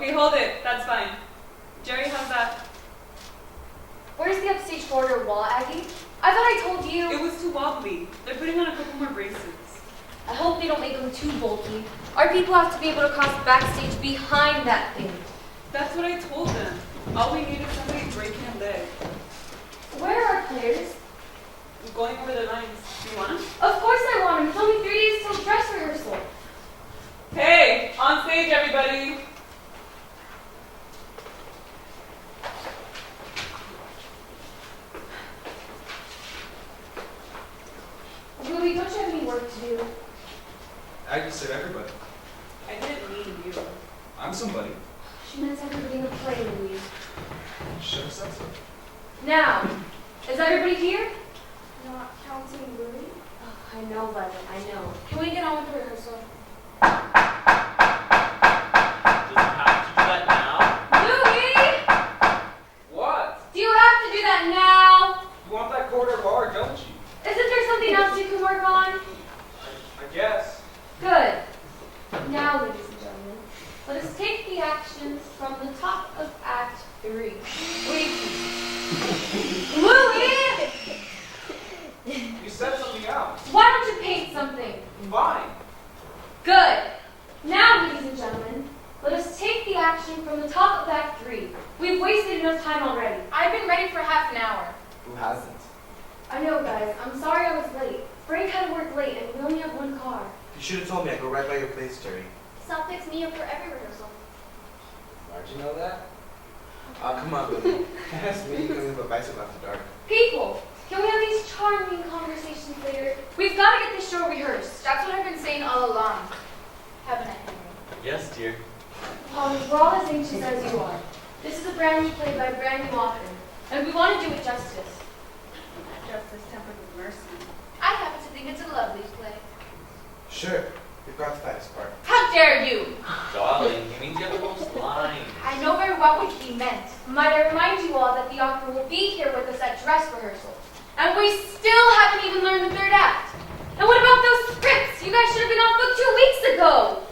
Okay, hold it. That's fine. Jerry, how's that? Where's the upstage border wall, Aggie? I thought I told you. It was too wobbly. They're putting on a couple more braces. I hope they don't make them too bulky. Our people have to be able to cross backstage behind that thing. That's what I told them. All we need is somebody breaking a leg. Where are our players? I'm going over the lines. Do you want them? Of course I want them. It's only 3 days till dress rehearsal. Hey, on stage, everybody. Louie, don't you have any work to do? Aggie said everybody. I didn't mean you. I'm somebody. She meant everybody in the play, Louie. Should have said so. Now, is everybody here? Not counting Louie. Oh, I know, Violet, I know. Can we get on with the rehearsal? Does it have to do that now? Louie! What? Do you have to do that now? You want that quarter bar, don't you? Isn't there something else you can work on? I guess. Good. Now, ladies and gentlemen, let us take the actions from the top of Act 3. Louie! You said something else. Why don't you paint something? Fine. Good. Now, ladies and gentlemen, let us take the action from the top of Act 3. We've wasted enough time already. I've been ready for half an hour. Who hasn't? I know, guys. I'm sorry I was late. Frank had to work late, and we only have one car. You should have told me. I'd go right by your place, Jerry. Sal picks me up for every rehearsal. How'd you know that? Oh, come on, Billy. That's me coming with a bicycle after dark. People, can we have these charming conversations later? We've got to get this show rehearsed. That's what I've been saying all along. Haven't I, Henry? Yes, dear. We're all as anxious as you are. This is a brand new play by a brand new author, and we want to do it justice. Justice tempered with mercy. I happen to think it's a lovely play. Sure. You've got the fattest part. How dare you! Darling, he means you have the most lines. I know very well what he meant. Might I remind you all that the author will be here with us at dress rehearsal, and we still haven't even learned the third act. And what about those scripts? You guys should have been off book 2 weeks ago.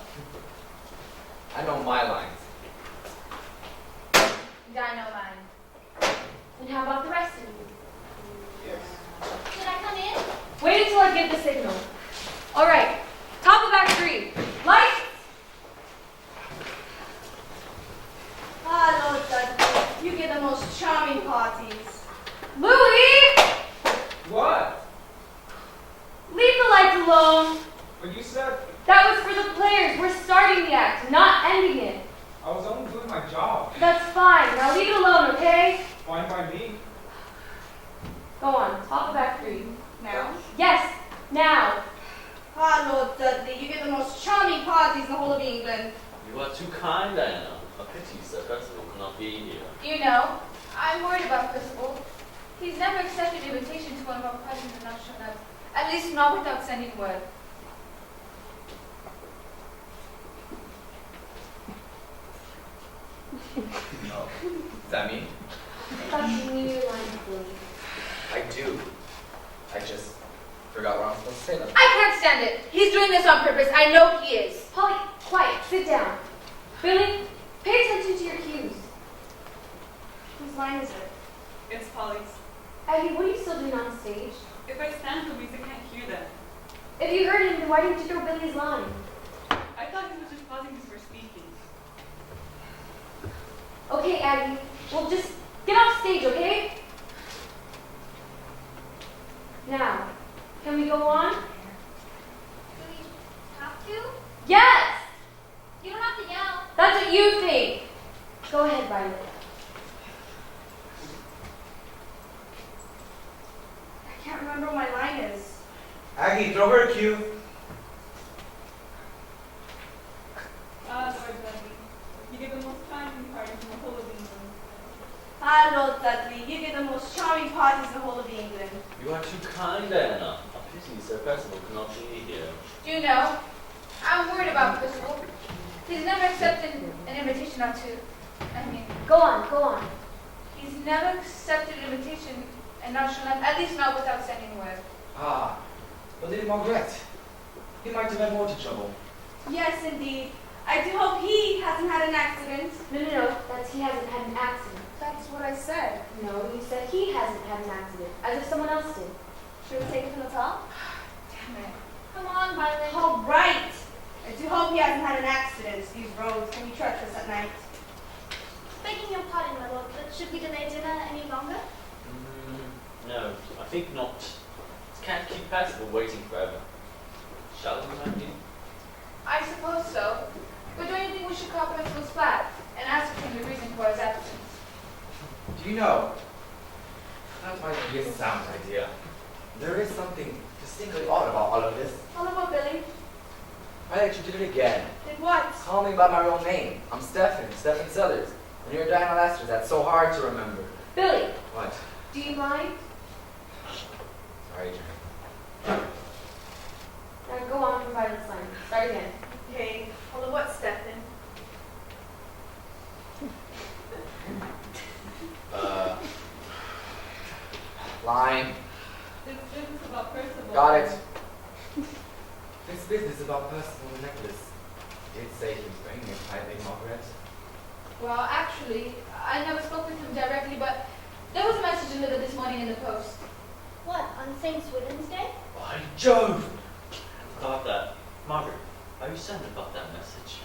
I know my lines. I know mine. And how about the rest of you? Yes. Can I come in? Wait until I give the signal. All right. Top of Act 3. Lights. Hello, Dudley. You get the most charming parties. Louie! What? Leave the lights alone. But you said That was for the players. We're starting the act, not ending it. I was only doing my job. That's fine. Now leave it alone, okay? Fine by me. Go on. Top of Act 3. Now? Yes. Now. Hello, Dudley. You get the most charming parties in the whole of England. You are too kind, Diana. A pity Sir Percival cannot be here. You know, I'm worried about Percival. He's never accepted an invitation to one of our parties and not shown up. At least not without sending word. Oh. Does that mean? Thought you knew your lines, Louie. I do. I just forgot what I'm supposed to say them. I can't stand it. He's doing this on purpose. I know he is. Polly, quiet. Sit down. Billy, pay attention to your cues. Whose line is it? It's Polly's. Aggie, what are you still doing on stage? If I stand for weeks, I can't hear them. If you heard him, then why didn't you throw Billy's line? I thought he was just pausing because we're speaking. Okay, Aggie. Well, just get off stage, okay? Now, can we go on? Do we have to? Yes! You don't have to yell. That's what you think. Go ahead, Violet. I can't remember what my line is. Aggie, throw her a cue. Lord Dudley, you give the most charming parties in the whole of England. Hello, Dudley. You get the most charming parties in the whole of England. You are too kind, Diana. A pity Sir Percival cannot be here. Do you know, I'm worried about Percival. He's never accepted an invitation not to. Go on, go on. He's never accepted an invitation and not shown up, at least not without sending word. Ah, but Lady Margaret. He might have had more to trouble. Yes, indeed. I do hope he hasn't had an accident. No. That's he hasn't had an accident. That's what I said. No, you said he hasn't had an accident, as if someone else did. Should we take it from the top? Damn it. Come on, Violet. All right. I do hope he hasn't had an accident. These roads can be treacherous at night. Begging your pardon, my lord, but should we delay dinner any longer? No, I think not. Can't keep Percival waiting forever. Shall we, my dear? I suppose so. But don't you think we should call Percival's flat and ask him the reason for his absence? Do you know? That might be a sound idea. There is something distinctly odd about all of this. All about Billy. Violet, you did it again. Did what? Call me by my real name. I'm Stephen Sellers. And you're Diana Lester. That's so hard to remember. Billy, What? do you mind? Sorry, Jane. Now go on from Violet's line. Start again. Okay. All of what, Stephen? Line. This business about Percival. Got it. This business about Percival and necklace. He did say he was bringing it quietly, Margaret. Well, actually, I never spoke with him directly, but there was a message delivered this morning in the post. What, on St. Swithin's Day? By Jove! I thought that. Margaret, are you certain about that message?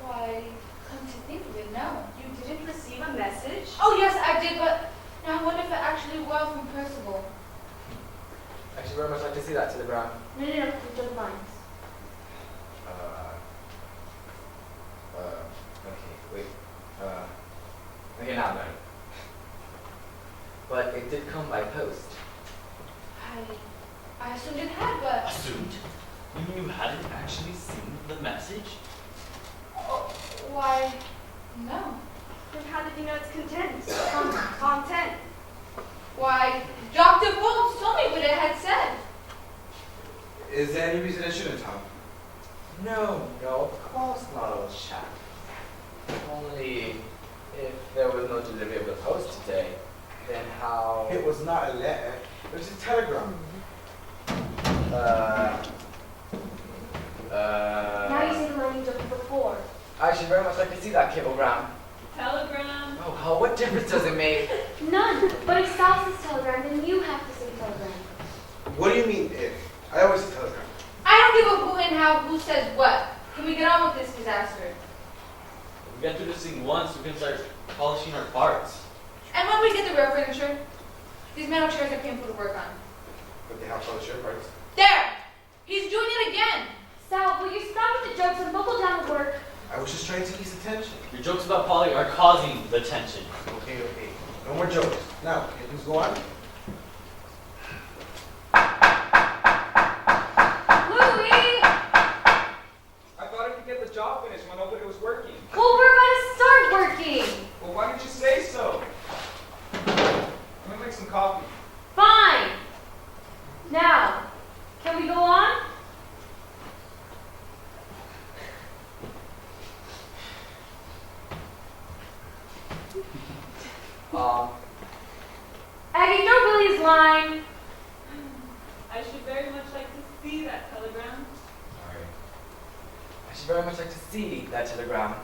Why, come to think of it, no. You didn't receive a message? Oh, yes, I did, but now I wonder if it actually was from Percival. I should very much like to see that telegram. No, you don't mind. Okay, wait. Okay, now I'm done. But it did come by post. I assumed it had, but... Assumed? You mean you hadn't actually seen the message? Oh, why, no. Then how did you know its content? Content. Why, Dr. Holmes told me what it had said. Is there any reason I shouldn't have? No, of course not, old chap. Only if there was no delivery of the post today, then how... It was not a letter, it was a telegram. Now you say the line you took before. I should very much like to see that cablegram. Telegram. Oh, hell, what difference does it make? None. But if Sal says telegram, then you have to say telegram. What do you mean if? I always say telegram. I don't give a who and how, who says what. Can we get on with this disaster? If we get through this thing once, we can start polishing our parts. And when we get the real furniture, these metal chairs are painful to work on. But they have all the shirt parts. There! He's doing it again! Sal, will you stop with the jokes and buckle down the work? I was just trying to ease the tension. Your jokes about Polly are causing the tension. Okay. No more jokes. Now, can things go on? Louie! I thought I could get the job finished when nobody was working. Well, we're about to start working. Well, why didn't you say so? Let me make some coffee. Fine. Now, can we go on? Aggie, throw Billy's line. I should very much like to see that telegram. Sorry. I should very much like to see that telegram.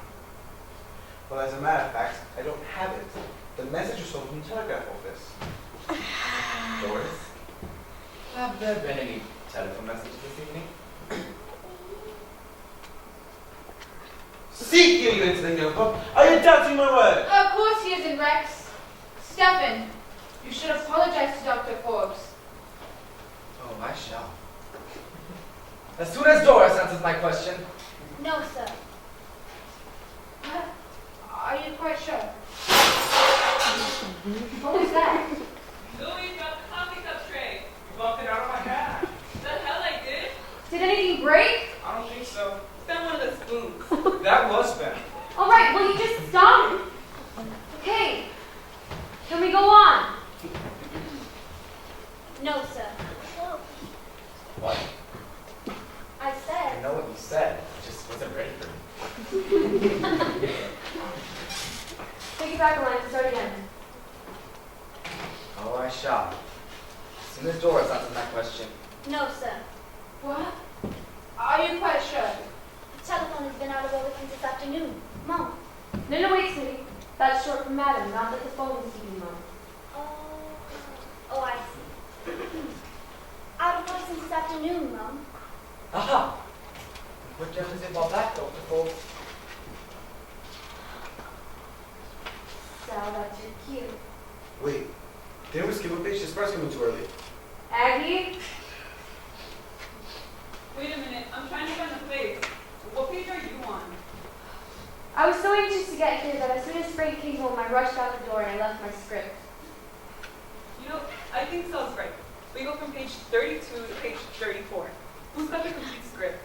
Well, as a matter of fact, I don't have it. The message was sold from the telegraph office. Doris, have there been any telephone messages this evening? See, you into the young pub. Are you doubting my word? Of course he isn't, Rex. Stephen, you should apologize to Dr. Forbes. Oh, I shall. As soon as Doris answers my question. No, sir. What? Are you quite sure? What was that? Louis dropped the coffee cup tray. You bumped it out of my hat. The hell I did? Did anything break? I don't think so. Spent one of the spoons. That was bad. All right, will you just stop? Okay. Can we go on? No, sir. What? I I said, know what you said. I just wasn't ready for it. Take it back a line and start again. Oh, I shall. As soon as Doris answers my question. no, sir. What? Are you quite sure? Telephone has been out of order since this afternoon. Mom. No, wait, sweetie. That's short for madam, not that the phone is keeping mum. Oh, I see. Out of order since this afternoon, Mom. Aha! What does it about that, Dr. Fox? Sal, that's your cue. Wait, didn't we skip a page? This part's coming too early. Aggie? Wait a minute, I'm trying to find the page. What page are you on? I was so anxious to get here that as soon as spring came home, I rushed out the door and I left my script. You know, I think Sal's right. We go from page 32 to page 34. Who's got the complete script?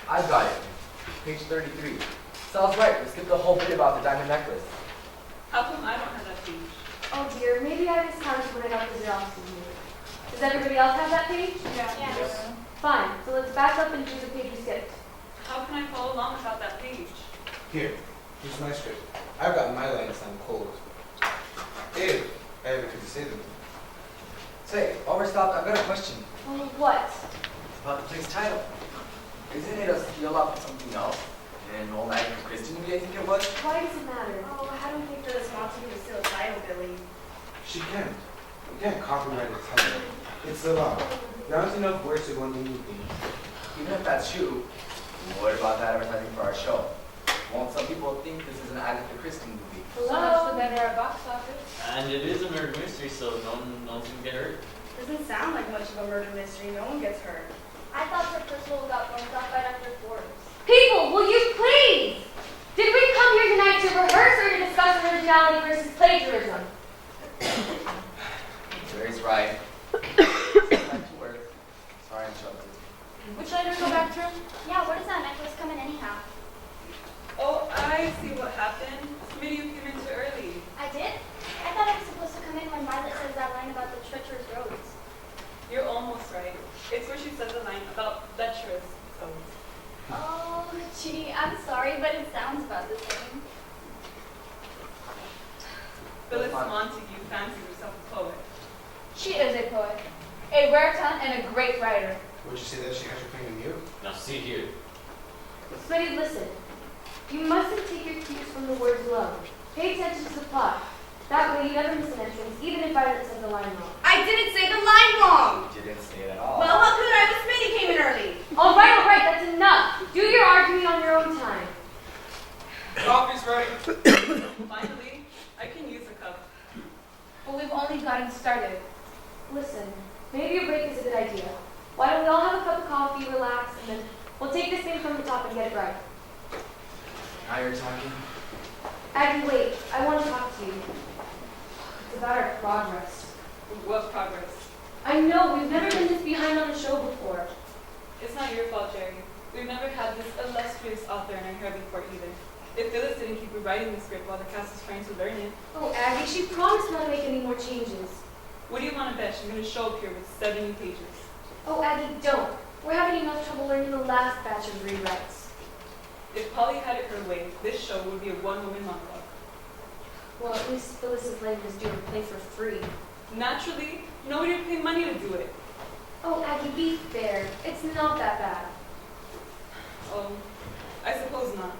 I got it. Page 33. Sal's right. We skipped the whole bit about the diamond necklace. How come I don't have that page? Oh dear, maybe I miscounted when I got the Xerox in here. Does everybody else have that page? Yeah. Yes. Fine, so let's back up and do the page we skipped. How can I follow along without that page? Here, here's my script. I've got my lines down cold. If I ever could say them. Say, while we're stopped, I've got a question. Well, what? About the play's title. Isn't it a steal up of something else? An old American Christian movie, I think it was? Why does it matter? Oh, I don't think that this monster can steal a title, Billy. She can't. You can't copyright a title. It's the law. There aren't enough words to go into anything. Even if that's true, what about the advertising for our show? Won't some people think this is an Agatha Christie movie? So much the better our box office. And it is a murder mystery, so no one's gonna get hurt. Doesn't sound like much of a murder mystery. No one gets hurt. I thought Sir Percival got bumped off by Dr. Forbes. People, will you please? Did we come here tonight to rehearse or to discuss originality versus plagiarism? Jerry's right. Back to work. Sorry I interrupted. Which letter go back to? Yeah, where does that necklace come in anyhow? Oh, I see what happened. Maybe you came in too early. I did? I thought I was supposed to come in when Violet says that line about the treacherous roads. You're almost right. It's where she says the line about lecherous toes. Oh, gee, I'm sorry, but it sounds about the same. Phyllis Montague fancies herself a poet. She is a poet, a rare talent, and a great writer. Would you say that she got your thing in you? Now see here. Sweetie, listen. You mustn't take your cues from the words alone. Pay attention to the plot. That way you never miss an entrance, even if Violet says the line wrong. I didn't say the line wrong. You didn't say it at all. Well, how could I? Miss Minnie came in early. All right, that's enough. Do your arguing on your own time. Coffee's ready. Finally, I can use a cup. But we've only gotten started. Listen, maybe a break is a good idea. Why don't we all have a cup of coffee, relax, and then we'll take this thing from the top and get it right. Now you're talking. Aggie, wait. I want to talk to you. It's about our progress. What progress? I know, we've never been this behind on a show before. It's not your fault, Jerry. We've never had this illustrious author in our hair before either. If Phyllis didn't keep rewriting the script while the cast was trying to learn it, Oh, Aggie, she promised not to make any more changes. what do you want to bet she's going to show up here with 70 pages? Oh, Aggie, don't. We're having enough trouble learning the last batch of rewrites. If Polly had it her way, this show would be a one-woman monologue. Well, at least Phyllis is letting us do her play for free. Naturally, nobody would pay money to do it. Oh, Aggie, be fair. It's not that bad. I suppose not.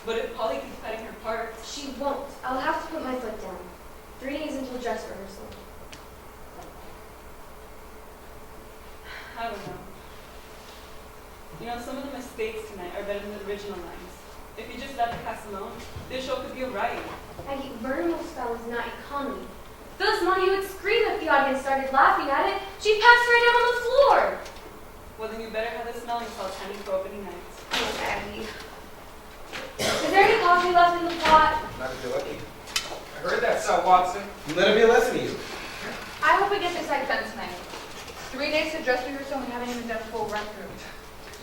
But if Polly keeps cutting her parts, She won't. I'll have to put my foot down. 3 days until dress rehearsal. I don't know. You know, some of the mistakes tonight are better than the original lines. If you just let the cast alone, this show could be alright. Aggie, Vertical spell is not a comedy. Phyllis Montague would scream if the audience started laughing at it. She'd pass right out on the floor. Well, then you better have the smelling salts handy for opening night. Oh, Aggie. Is there any coffee left in the pot? Not if you're lucky. I heard that, Sal Watson. Let it be a lesson to you. I hope we get this act done tonight. 3 days to dress rehearsal and we haven't even done full run through.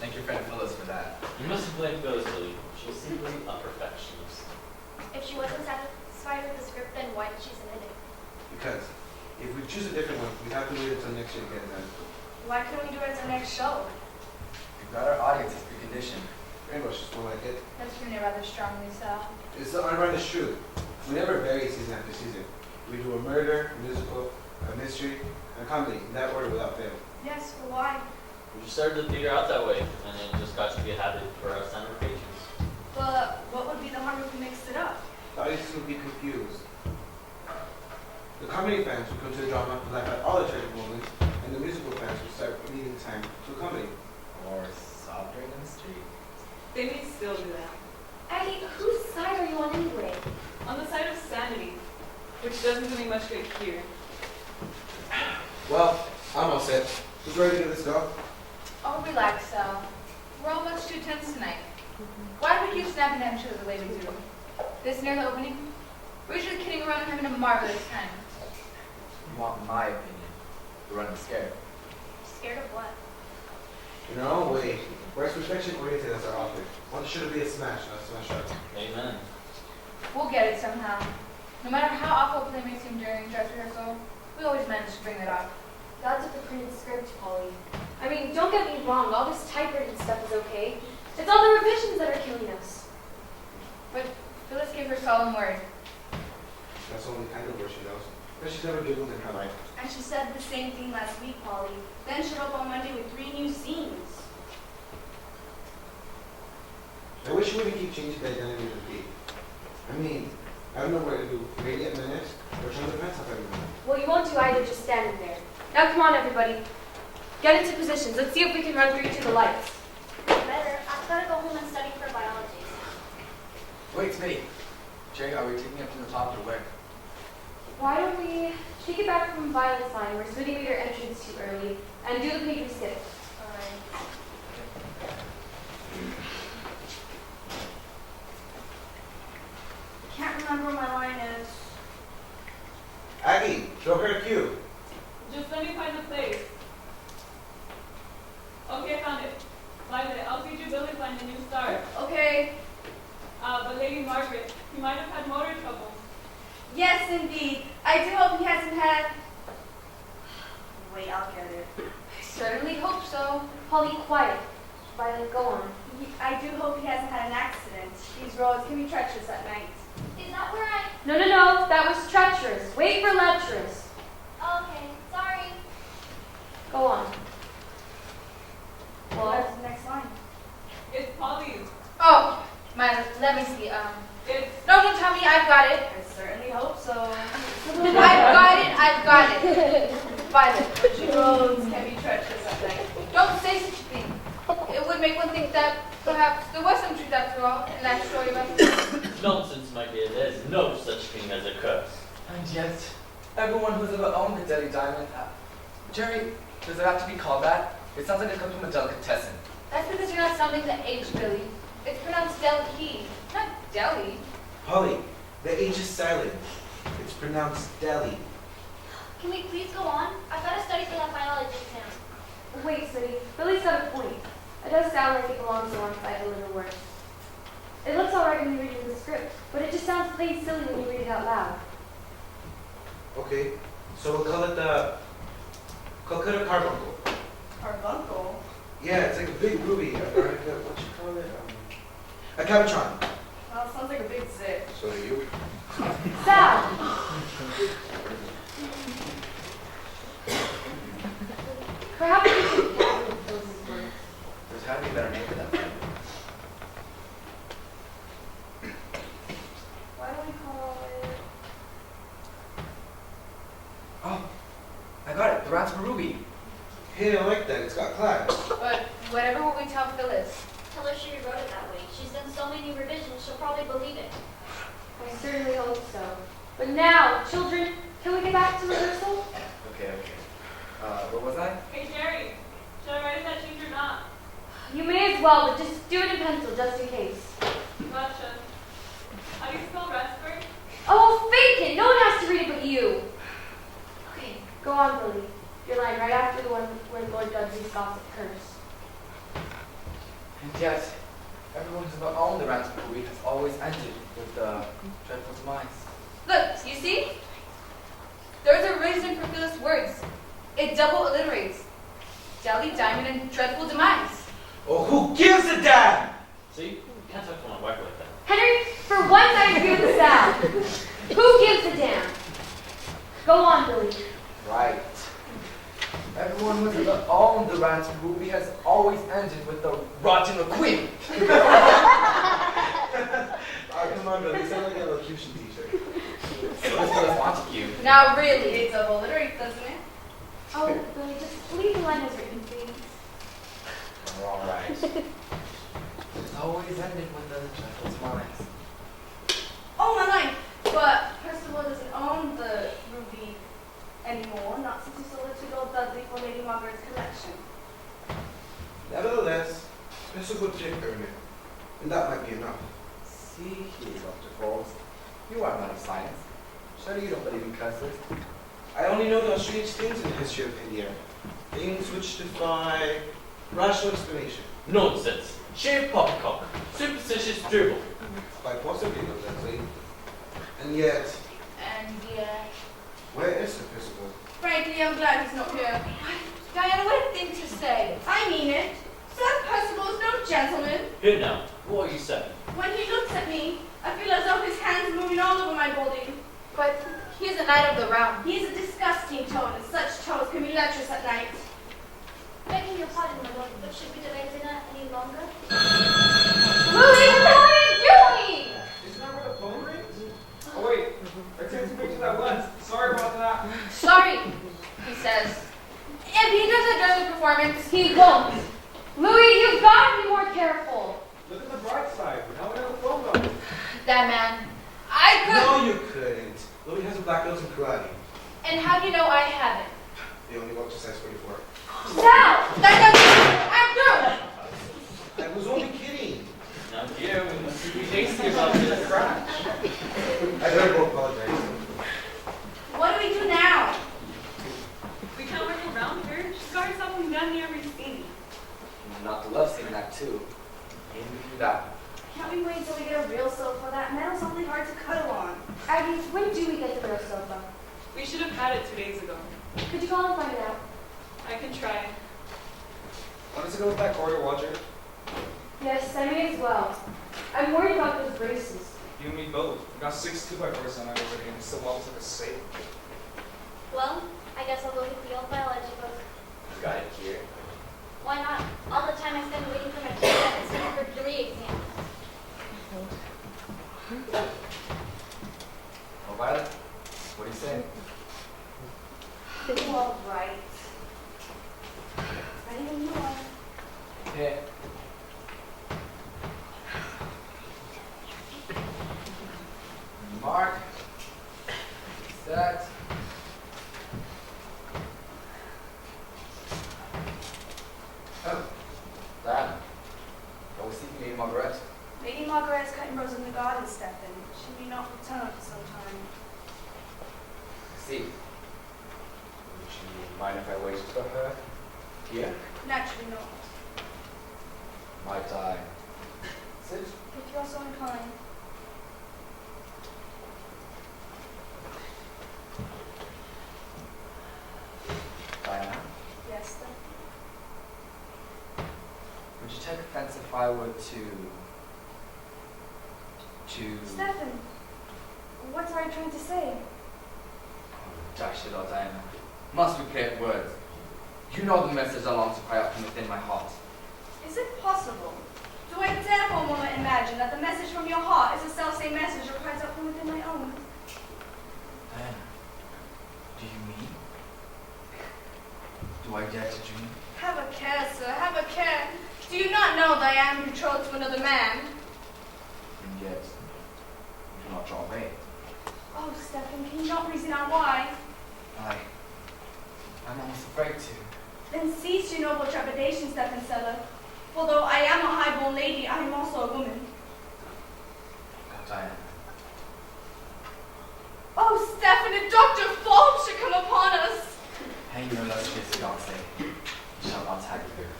Thank your friend Phyllis for that. You mustn't blame Phyllis, Billy. She's simply a perfectionist. If she wasn't satisfied with the script, then why did she submit it? Because if we choose a different one, we have to wait until next year to get it done. Why couldn't we do it at the next show? We've got our audience's precondition. Rainbow just won't like it. That's putting it rather strongly, Sal. It's the unvarnished truth. We never vary season after season. We do a murder, a musical, a mystery, and a comedy in that order without fail. Yes, but why? We just started to figure out that way, and it just got to be a habit for our standard patrons. But what would be the harm if we mixed it up? The audience will be confused. The comedy fans will come to the drama and laugh at all the tragic moments, and the musical fans will start needing time to a comedy. Or soldering in the street. They may still do that. Aggie, whose side are you on anyway? On the side of sanity, which doesn't do me much good here. Well, I'm all set. Who's ready to get this go? Oh, relax, Sal. We're all much too tense tonight. Why do we keep snapping at each other the way we do? This near the opening? We're usually kidding around and having a marvelous time. You want my opinion? You're running scared. Scared of what? In our own way, we're as perfection-oriented as our author. Want the show to be a smash, not a smash up. Amen. We'll get it somehow. No matter how awful a play may seem during dress rehearsal, we always manage to bring it off. That's with the printed script, Polly. I mean, don't get me wrong, all this typewritten stuff is okay. It's all the revisions that are killing us. But Phyllis gave her solemn word. That's the only kind of word she knows. But she's never giggled in her life. And she said the same thing last week, Polly. Then showed up on Monday with 3 new scenes. I wish you wouldn't keep changing the identity of the beat. I mean, I don't know what to do. Radiant minutes or turn the pants up everyone. Well, you won't do either just standing there. Now come on, everybody. Get into positions. Let's see if we can run through to the lights. Better. I've got to go home and study for biology. Wait, Smitty. Jay, are we taking it from the top or where? Why don't we take it back from Violet's line where Smitty made her entrance too early and do the page we skipped. Can't remember what my line is. Aggie, show her a cue. Just let me find the place. Okay, I found it. Violet, I'll feed you Billy's line when you start. Okay. But Lady Margaret, he might have had motor trouble. Yes, indeed. I do hope he hasn't had... Wait, I'll get it. I certainly hope so. Polly, quiet. Violet, go on. I do hope he hasn't had an accident. These roads can be treacherous at night. Is that where I... No. That was treacherous. Wait for lecherous. Okay, sorry. Go on. What's the next line? It's Polly's. Oh, let me see. It's... No, don't tell me. I've got it. I certainly hope so. I've got it. Violet. The roads can be treacherous at night. Don't say such a thing. It would make one think that perhaps there was some truth after all in that story about Nonsense, my dear. There's no such thing as a curse. And yet, everyone who's ever owned a deadly diamond... Jerry, does it have to be called that? It sounds like it comes from a delicatessen. That's because you're not sounding the H, Billy. It's pronounced Delhi, not Delhi. Polly, the H is silent. It's pronounced deli. Can we please go on? I've got to study for that biology exam. Wait, Smitty. Billy's got a point. It does sound like it belongs alongside the little words. It looks alright when you read it in the script, but it just sounds plain silly when you read it out loud. Okay, so we'll call it a carbuncle. Carbuncle? Yeah, it's like a big ruby. What you call it? A cabochon. Well, it sounds like a big zit. So do you. Sal! Perhaps we should get with those words. There's got to be a better name for that. Why don't we call it... Oh, I got it. The Raspberry Ruby. Hey, I like that. It's got class. But whatever will we tell Phyllis? Tell her she rewrote it that way. She's done so many revisions, she'll probably believe it. I certainly hope so. But now, children, can we get back to rehearsal? Okay. What was I? Hey, Jerry. Should I write in that change or not? You may as well, but just do it in pencil, just in case. Gotcha. How do you spell raspberry? Oh, fake it! No one has to read it but you. Okay, go on, Billy. Your line right after the one where Lord Dudley's gossip curse. And yet, everyone who's ever owned the Raspberry Ruby has always ended with the dreadful demise. Look, you see? There's a reason for Phyllis' words. It double alliterates. Delhi, diamond, and dreadful demise. Oh, who gives a damn? See? You can't talk to my wife like that. Henry, for once I agree with Sal. Who gives a damn? Go on, Billy. Right. Everyone who's ever owned the Rant movie has always ended with the rotten queen. Come on, Billy. You sound like an elocution teacher. So let's go as Montague. Now really. It's obliterate, doesn't it? Oh, Billy, just leave the line as written, please. We're all right. It's always ended with the gentle's minds. Oh my life! But Percival doesn't own the ruby anymore, not since he sold it to Lord Dudley for Lady Margaret's collection. Nevertheless, Percival did earn it, and that might be enough. See here, Dr. Forbes. You are not of science. Surely you don't believe in curses. I only know there are strange things in the history of India, things which defy rational explanation. Nonsense. Sheer poppycock. Superstitious dribble. Quite possibly, Lord Dudley. And yet, where is Sir Percival? Frankly, I'm glad he's not here. Diana, what a thing to say. I mean it. Sir Percival is no gentleman. Here now. What are you saying? When he looks at me, I feel as though his hands are moving all over my body. But he's a knight of the round. He is a disgusting toad, and such toads can be lecherous at night. Begging your pardon, my lord, but should we delay dinner any longer? Louis, what are you doing? Isn't that where the phone rings? Oh wait, I took some pictures at once. Sorry about that. Sorry, he says. If he doesn't enjoy the performance, He won't. Louis, you've got to be more careful. Look at the bright side. How would I have a phone number? that man, I could. No, you couldn't. Louis has a black belt in karate. And how do you know I haven't? They only walk to size 44. Sal! That doesn't. I'm through. I was only kidding. Now, dear, we must be hasty about this crash. I better go apologize. What do we do now? We can't work around her. She's got herself in down every scene. Not the love scene act too. Aim to do that. Can't we wait until we get a real sofa? That metal's awfully hard to cuddle on. Aggie, when do we get the real sofa? We should have had it 2 days ago. Could you call and find it out? I can try. When does it go with that quarter watcher? Yes, I may as well. I'm worried about those braces. You and me both. We got 6 2x4s on that already, and it's still well to the safe. Well, I guess I'll go get the old biology book. You got it here. Why not? All the time I spend waiting for my kids for 3 exams. Oh, Violet, what do you say? All right. Ready when you are. Here. Mark. Set. Oh, that. I was seeking Lady Margaret. Lady Margaret is cutting roses in the garden, Stephen. She may not return for some time. See. Would you mind if I waited for her? Here? Naturally not. Might I sit? If you're so inclined. Diana? Yes, Stephen. Would you take offense if I were to Stephen, what are you trying to say? Oh, dash it all, Diana. Must we play at words? You know the message I long to cry out from within my heart. Is it possible? Do I dare for a moment imagine that the message from your heart is the self-same message that cries out from within my own? Diana, do you mean? Do I dare to dream? Have a care, sir, have a care. Do you not know that I am betrothed to another man? And yet, you do not draw away. Oh, Stephen, can you not reason out why? I'm almost afraid to. Then cease your noble trepidation, Stephen Seller. For though I am a high-born lady, I am also a woman. God, Diana. Oh, Stephen, if Dr. Forbes should come upon us! Hang your illustrious fiancé. You shall not tag with her.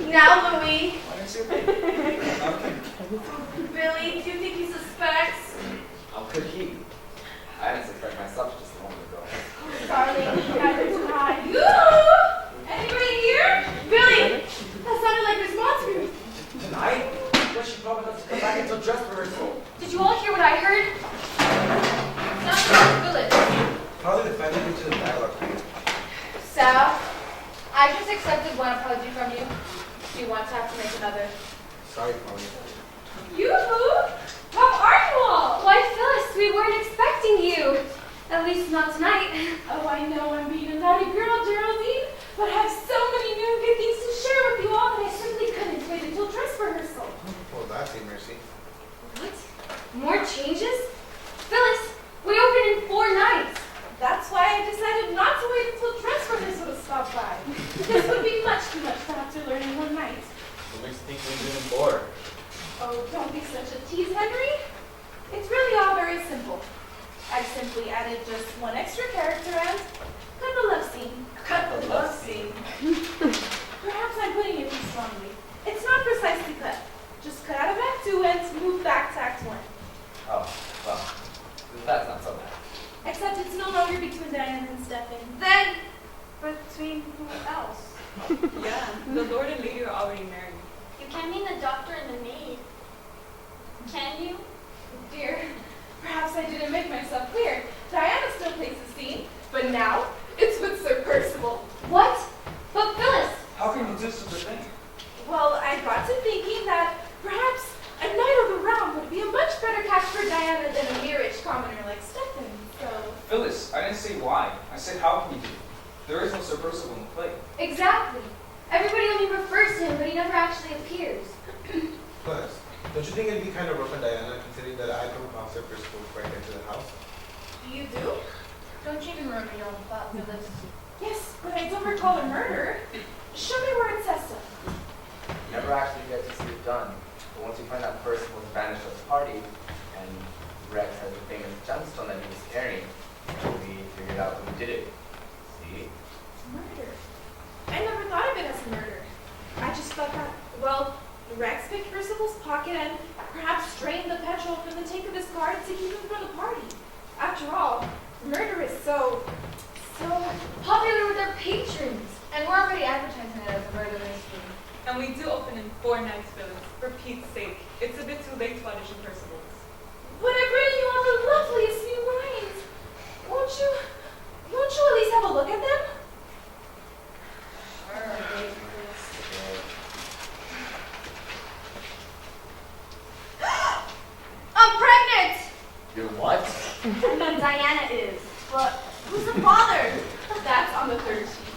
Now, Louis. Why didn't you? Billy, do you think he suspects? How could he? I didn't suspect myself just a moment ago. Darling, I dress rehearsal. Did you all hear what I heard? Sounds like Phyllis. How did the family get to the dialogue? Sal, I just accepted one apology from you. Do you want to have to make another? Sorry, Polly. Yoo-hoo! How are you all? Why, Phyllis, we weren't expecting you. At least not tonight. Oh, I know I'm being a naughty girl, Geraldine, but I have so many new and good things to share with you all that I simply couldn't wait until dress rehearsal. Well, that's a mercy. What? More changes? Phyllis, we open in 4 nights. That's why I decided not to wait until dress rehearsal to stop by. This would be much too much to have to learn in one night. What makes you think we're doing 4? Oh, don't be such a tease, Henry. It's really all very simple. I simply added just one extra character and cut the love scene. Cut the love scene. Perhaps I'm putting it too strongly. It's not precisely cut. Just cut out of Act 2 and move back to Act 1. Oh, well, that's not so bad. Except it's no longer between Diana and Stefan. Then, between who else? Yeah, the Lord and Lady are already married. You can't mean the doctor and the maid. Can you? Dear, perhaps I didn't make myself clear. Diana still plays the scene, but now it's with Sir Percival. What? But Phyllis, How can you do such a thing? Well, I got to thinking that perhaps a knight of the realm would be a much better catch for Diana than a mere-rich commoner like Stefan. So, Phyllis, I didn't say why. I said how can you do it? There is no Sir Percival in the play. exactly. Everybody only refers to him, but he never actually appears. Plus, don't you think it'd be kind of rough on Diana considering that I come across her Percival right into the house? you do? Don't you even remember your own plot, Phyllis? Yes, but I don't recall a murder. Show me where it says so. You never actually get to see it done. But once you find out Percival's vanished at the party, and Rex has the famous gemstone that he was carrying, we figured out who did it. See? Murder. I never thought of it as murder. I just thought that, well, Rex picked Percival's pocket and perhaps drained the petrol from the tank of his car to keep him from the party. After all, murder is so Popular with our patrons. And we're already advertising it as a murder mystery. And we do open in 4 nights, Phyllis. For Pete's sake. It's a bit too late to audition Percival's. But I bring you all the loveliest new lines. Won't you at least have a look at them? I'm pregnant! You're what? I mean, Diana is. But who's the father? That's on the 3rd sheet.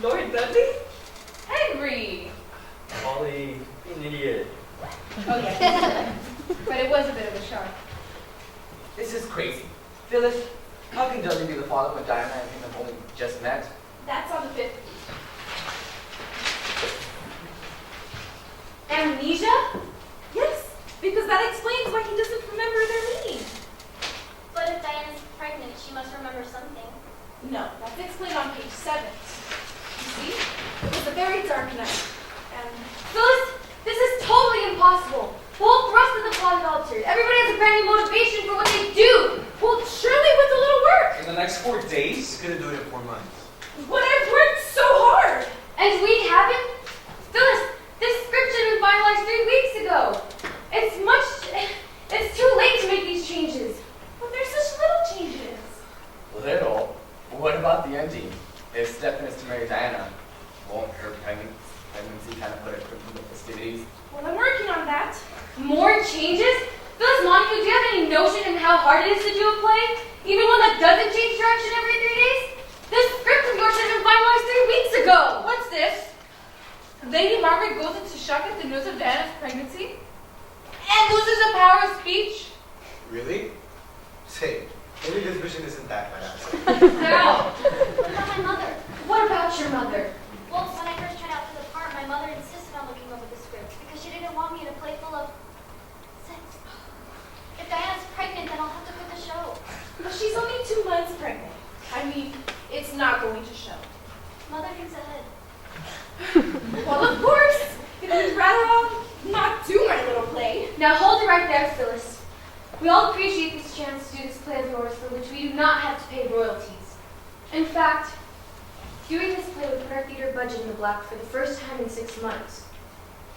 Lord Dudley? Henry! Polly, you're an idiot. Oh, yeah. But it was a bit of a shock. This is crazy. Phyllis, how can Dudley be the father when Diana and him have only just met? That's on the 5th. Amnesia? Yes, because that explains why he doesn't remember their meeting. But if Diana's pregnant, she must remember something. No, that's explained on page 7. You see? It was a very dark night. And Phyllis, this is totally impossible. The whole thrust of the plot is altered. Everybody has a brand new motivation for what they do. well, surely with a little work. In the next 4 days? He's gonna do it in 4 months. But I've worked so hard. And we haven't? Phyllis, this script should have been finalized 3 weeks ago. It's too late to make these changes. But there's such little changes. Little? What about the ending? If Stefan is to marry Diana, won't her pregnancy kind of put a crimp in the festivities? Well, I'm working on that. More changes? Phyllis, Monica, do you have any notion of how hard it is to do a play? Even one that doesn't change direction every 3 days? This script of yours should have been finalized 3 weeks ago. What's this? Lady Margaret goes into shock at the news of Diana's pregnancy and loses the power of speech. Really? Say, maybe this vision isn't that bad. Now, What about my mother? what about your mother? Well, when I first tried out for the part, my mother insisted on looking over the script because she didn't want me in a play full of sex. If Diana's pregnant, then I'll have to quit the show. But she's only 2 months pregnant. I mean, it's not going to show. Mother thinks ahead. Well, of course. It would rather I'll not do my little play. Now hold it right there, Phyllis. We all appreciate this chance to do this play of yours for which we do not have to pay royalties. In fact, doing this play would put our theater budget in the black for the first time in 6 months.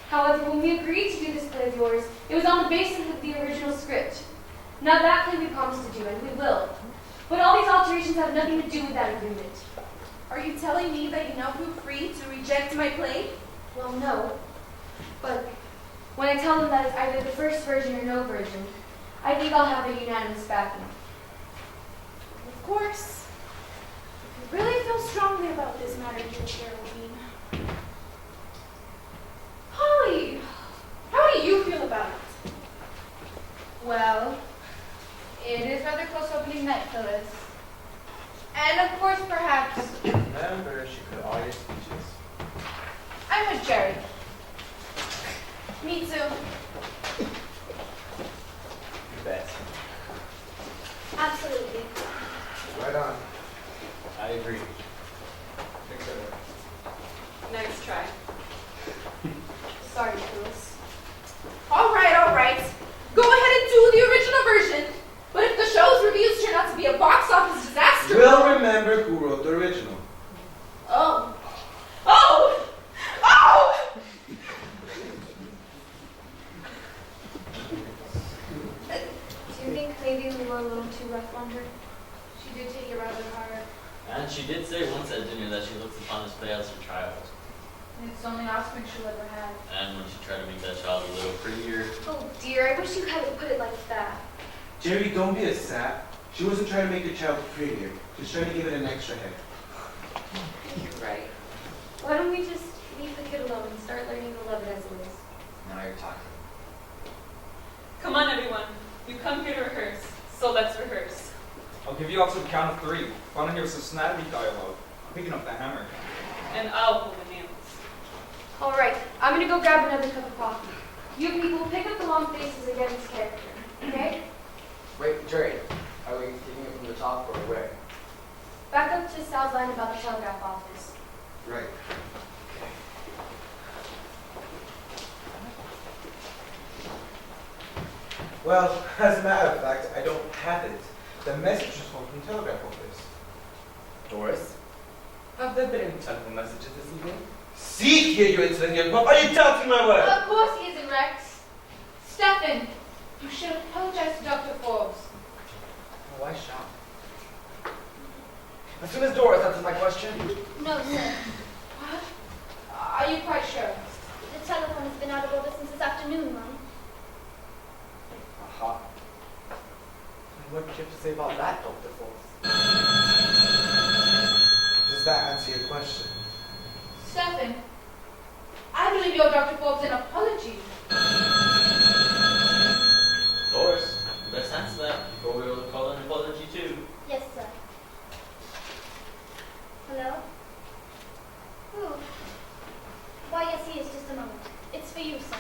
However, when we agreed to do this play of yours, it was on the basis of the original script. Now that play we promised to do, and we will. But all these alterations have nothing to do with that agreement. Are you telling me that you now feel free to reject my play? Well, no. But when I tell them that it's either the first version or no version, I think I'll have a unanimous backing. Of course. I really feel strongly about this matter, dear Geraldine. Holly, how do you feel about it? Well, it is rather close opening night, Phyllis. And of course, perhaps, Remember, she could all your speeches. I'm with Jerry. Me too. You bet. Absolutely. Right on. I agree. Next try. Sorry, Phyllis. All right. Go ahead and do the original version. But if the show's reviews turn out to be a box office disaster... We'll remember who wrote the original. Oh! Do you think maybe we were a little too rough on her? She did take it rather hard. And she did say once at dinner that she looks upon this play as her child. And it's the only offspring she'll ever have. And when she tried to make that child a little prettier, Oh dear, I wish you hadn't put it like that. Jerry, don't be a sap. She wasn't trying to make your child prettier. She was trying to give it an extra head. You're right. Why don't we just leave the kid alone and start learning to love it as it is? Now you're talking. Come on, everyone. You come here to rehearse, so let's rehearse. I'll give you up to the count of 3. I want to hear some snappy dialogue. I'm picking up the hammer. And I'll hold the nails. All right, I'm gonna go grab another cup of coffee. You people pick up the long faces and get into character, okay? Wait, Jerry, are we taking it from the top or where? Back up to Sal's line about the telegraph office. Right. Well, as a matter of fact, I don't have it. The message was home from the telegraph office. Doris? Have there been any telephone messages this evening? See here, you insolent young pup! Are you doubting my word? Of course he isn't, Rex. Stefan, you should apologize to Dr. Forbes. Why shout? As soon as Doris answers my question. No, sir. What? Are you quite sure? The telephone has been out of order since this afternoon, Mum. Aha. And what do you have to say about that, Dr. Forbes? Does that answer your question? Stefan, I believe you owe Dr. Forbes an apology. Doris, let's answer that before we will call an apology too. Yes, sir. Hello? Who? Why, yes, he is. Just a moment. It's for you, sir.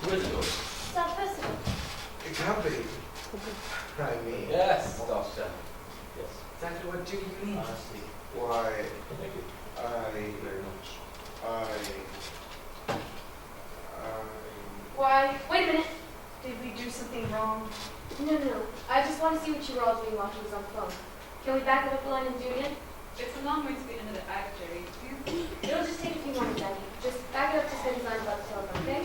Who is it, Doris? Sir Percival. It can't be. I mean, Yes, Doctor. Yes. Exactly what do you need? Honestly, why, thank you I, very much. Why? Wait a minute. Did we do something wrong? No. I just want to see what you were all doing while he was on the phone. Can we back it up a line and do it again? It's a long way to the end of the act, Jerry. It'll just take a few more minutes, Just back it up to say his line about the telephone, okay?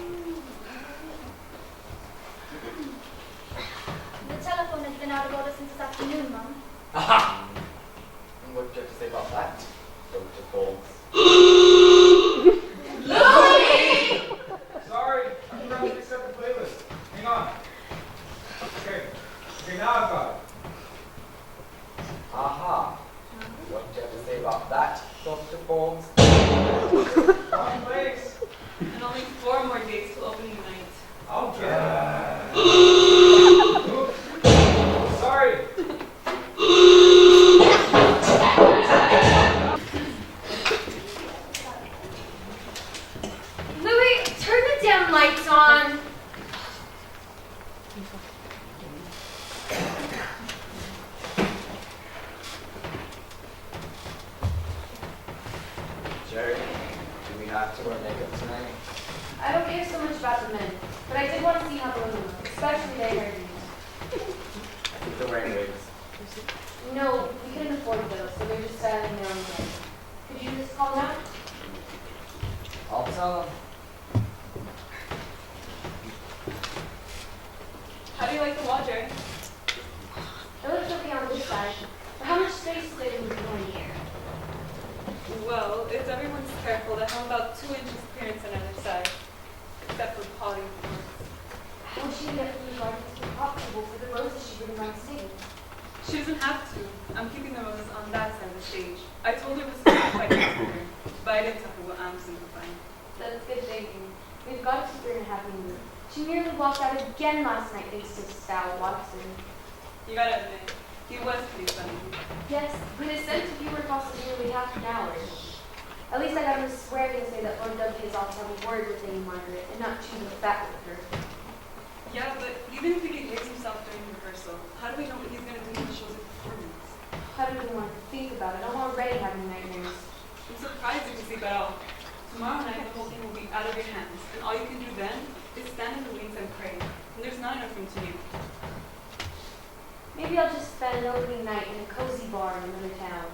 The telephone has been out of order since this afternoon, Mum. Aha! And what do you have to say about that, Dr. Forbes? Sorry, I forgot to accept the playlist. Hang on. Okay, now I've got it. Aha! What do you have to say about that, Dr. Forbes? Wrong place. And only 4 more days till opening night. I'll get it. Sorry. Louis, turn the damn lights on. Jerry, do we have to wear makeup tonight? I don't care so much about the men, but I did want to see how the women look, especially their hairdos. I think they're wearing wigs. No, we couldn't afford those, so they're just styling their own hair. Could you just call them out? I'll tell them. How do you like the wall, Jerry? It looks okay on this side. But how much space is there to be going here? Well, if everyone's careful, they have about 2 inches clearance on either side. Except for Polly, of course. How is she going to get through the garden to be profitable for the roses she's bringing on stage? She doesn't have to. I'm keeping the roses on that side of the stage. I told her it was quite easier, but I didn't tell her what I'm simplifying. That's good thinking. We've got to keep her in a happy mood. She nearly walked out again last night thanks to Sal Watson. You gotta admit, he was pretty funny. Yes, but his sense of humor cost us nearly half an hour. At least I got him to swear to say that Lord W is off to have a word with Lady Margaret and not choose a fat with her. Yeah, but even if he behaves himself during rehearsal, how do we know what he's gonna do when he shows a performance? I don't even want to think about it. I'm already having nightmares. I'm surprised you can sleep at all. Tomorrow night, the whole thing will be out of your hands, and all you can do then is stand in the wings and pray. And there's not enough room to do. Maybe I'll just spend an opening night in a cozy bar in another town.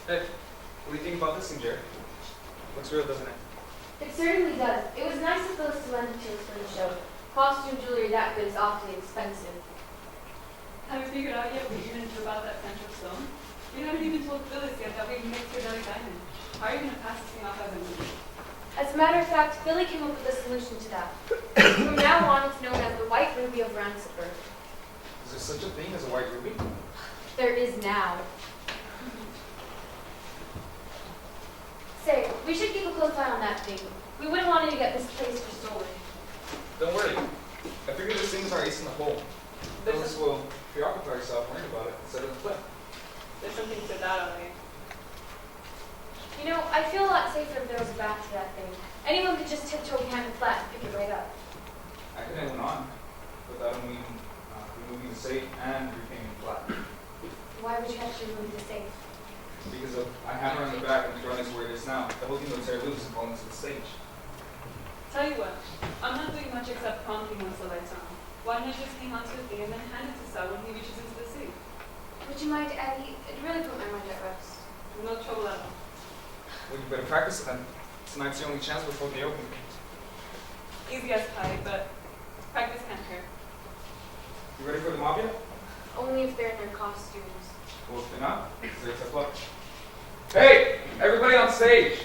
Hey, what do you think about this thing, Jerry? Looks real, doesn't it? It certainly does. It was nice of Phyllis to lend it to us for the show. Costume jewelry that good is awfully expensive. Have you figured out yet what you're gonna do about that central stone? You haven't even told Phyllis yet that we've mixed your Deli Diamond. How are you gonna pass this thing off as a movie? As a matter of fact, Philly came up with a solution to that. From now on, it's known as the White Ruby of Rancifer. Is there such a thing as a white ruby? There is now. Say, we should keep a close eye on that thing. We wouldn't want it to get misplaced or stolen. Don't worry. I figure this thing is our ace in the hole. Phyllis will preoccupy herself worrying about it instead of the flip. There's something to that, alright. You know, I feel a lot safer if there was a back to that thing. Anyone could just tiptoe behind the flat and pick it right up. I could end on without him removing the safe and repainting the flat. Why would you have to remove the safe? Because I hammer on the back and the gun is where it is now. The whole thing will tear loose and fall into the stage. Tell you what, I'm not doing much except prompting once the lights are on. Why not just hang onto the thing and then hand it to Sal when he reaches into the safe? Would you mind, Abby? It really put my mind at rest. No trouble at all. Well, you better practice it then. Tonight's the only chance before they open. Easy as pie, but practice can't hurt. You ready for the mob yet? Only if they're in their costumes. Well, if they're not, it's their tough luck. Hey! Everybody on stage!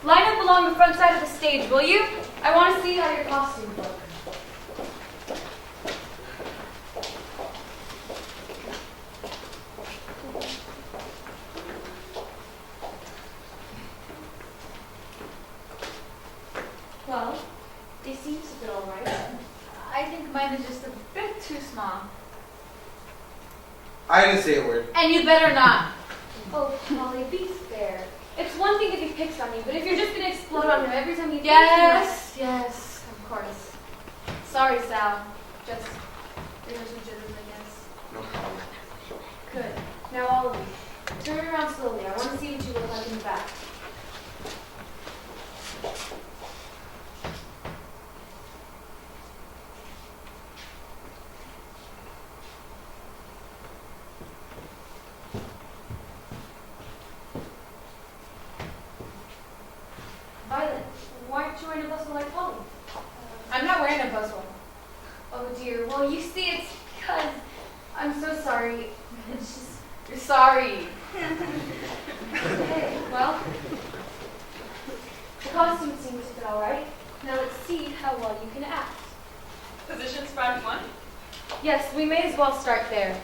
Line up along the front side of the stage, will you? I want to see how your costumes look. Well, they seem to fit all right. I think mine is just a bit too small. I didn't say a word. And you better not. Oh, Molly, be fair. It's one thing if he picks on you, but if you're just going to explode on him every time you Yes, of course. Sorry, Sal. Just rehearsal jitters, I guess. No problem. Good. Now all of you. Turn around slowly. I want to see what you look like in the back. Violet, why aren't you wearing a bustle like Polly? I'm not wearing a bustle. Oh dear. Well, you see, it's because I'm so sorry. It's just You're sorry. okay. Well, the costume seems to fit all right. Now let's see how well you can act. Positions for Act 1? Yes, we may as well start there.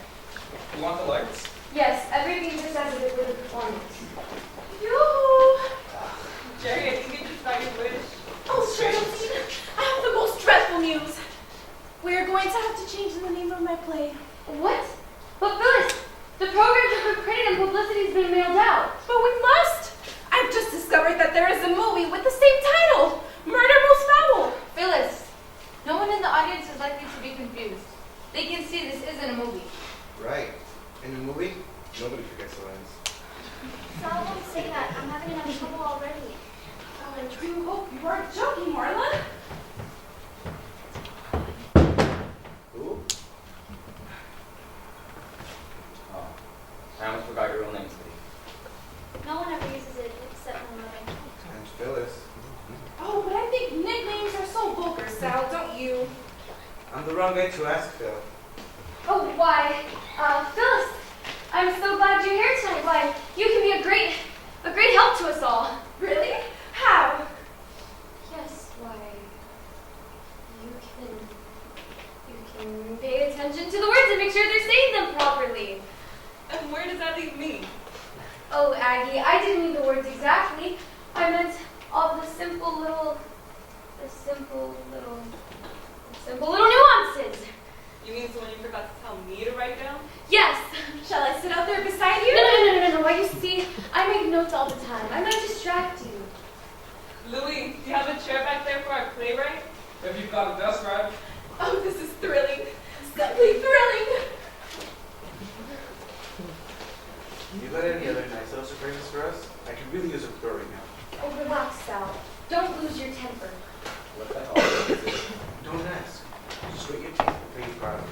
You want the lights? Yes, everything just has a bit of a performance. Yoo-hoo! Jerry, I think you just got your wish. Oh, Geraldine, I have the most dreadful news. We're going to have to change the name of my play. What? But Phyllis, the programs have been printed and publicity's been mailed out. But we must! I've just discovered that there is a movie with the same title, Murder Most Foul. Phyllis, no one in the audience is likely to be confused. They can see this isn't a movie. Right. In the movie, nobody forgets the lines. Sal, don't say that. I'm having enough trouble already. Oh, I do hope you aren't joking, Marla. Who? Oh, I almost forgot your real name, sweetie. No one ever uses it except my mother. And Phyllis. don't get to ask, Phil. Oh, why, Phyllis, I'm so glad you're here tonight. Why, you can be a great help to us all. Really? How? Yes, why, you can pay attention to the words and make sure they're saying them properly. And where does that leave me? Oh, Aggie, I didn't mean the words exactly. I meant all the simple little nuances. You mean someone you forgot to tell me to write down? Yes. Shall I sit out there beside you? No. Why, you see, I make notes all the time. I might distract you. Louis, do you have a chair back there for our playwright? If you've got a desk, right? Oh, this is thrilling. Simply thrilling. You got any other nice little surprises for us? I could really use a floor right now. Oh, relax, Sal. Don't lose your temper. What the hell is it? Don't ask. Just grit your teeth and pray you're proud of me.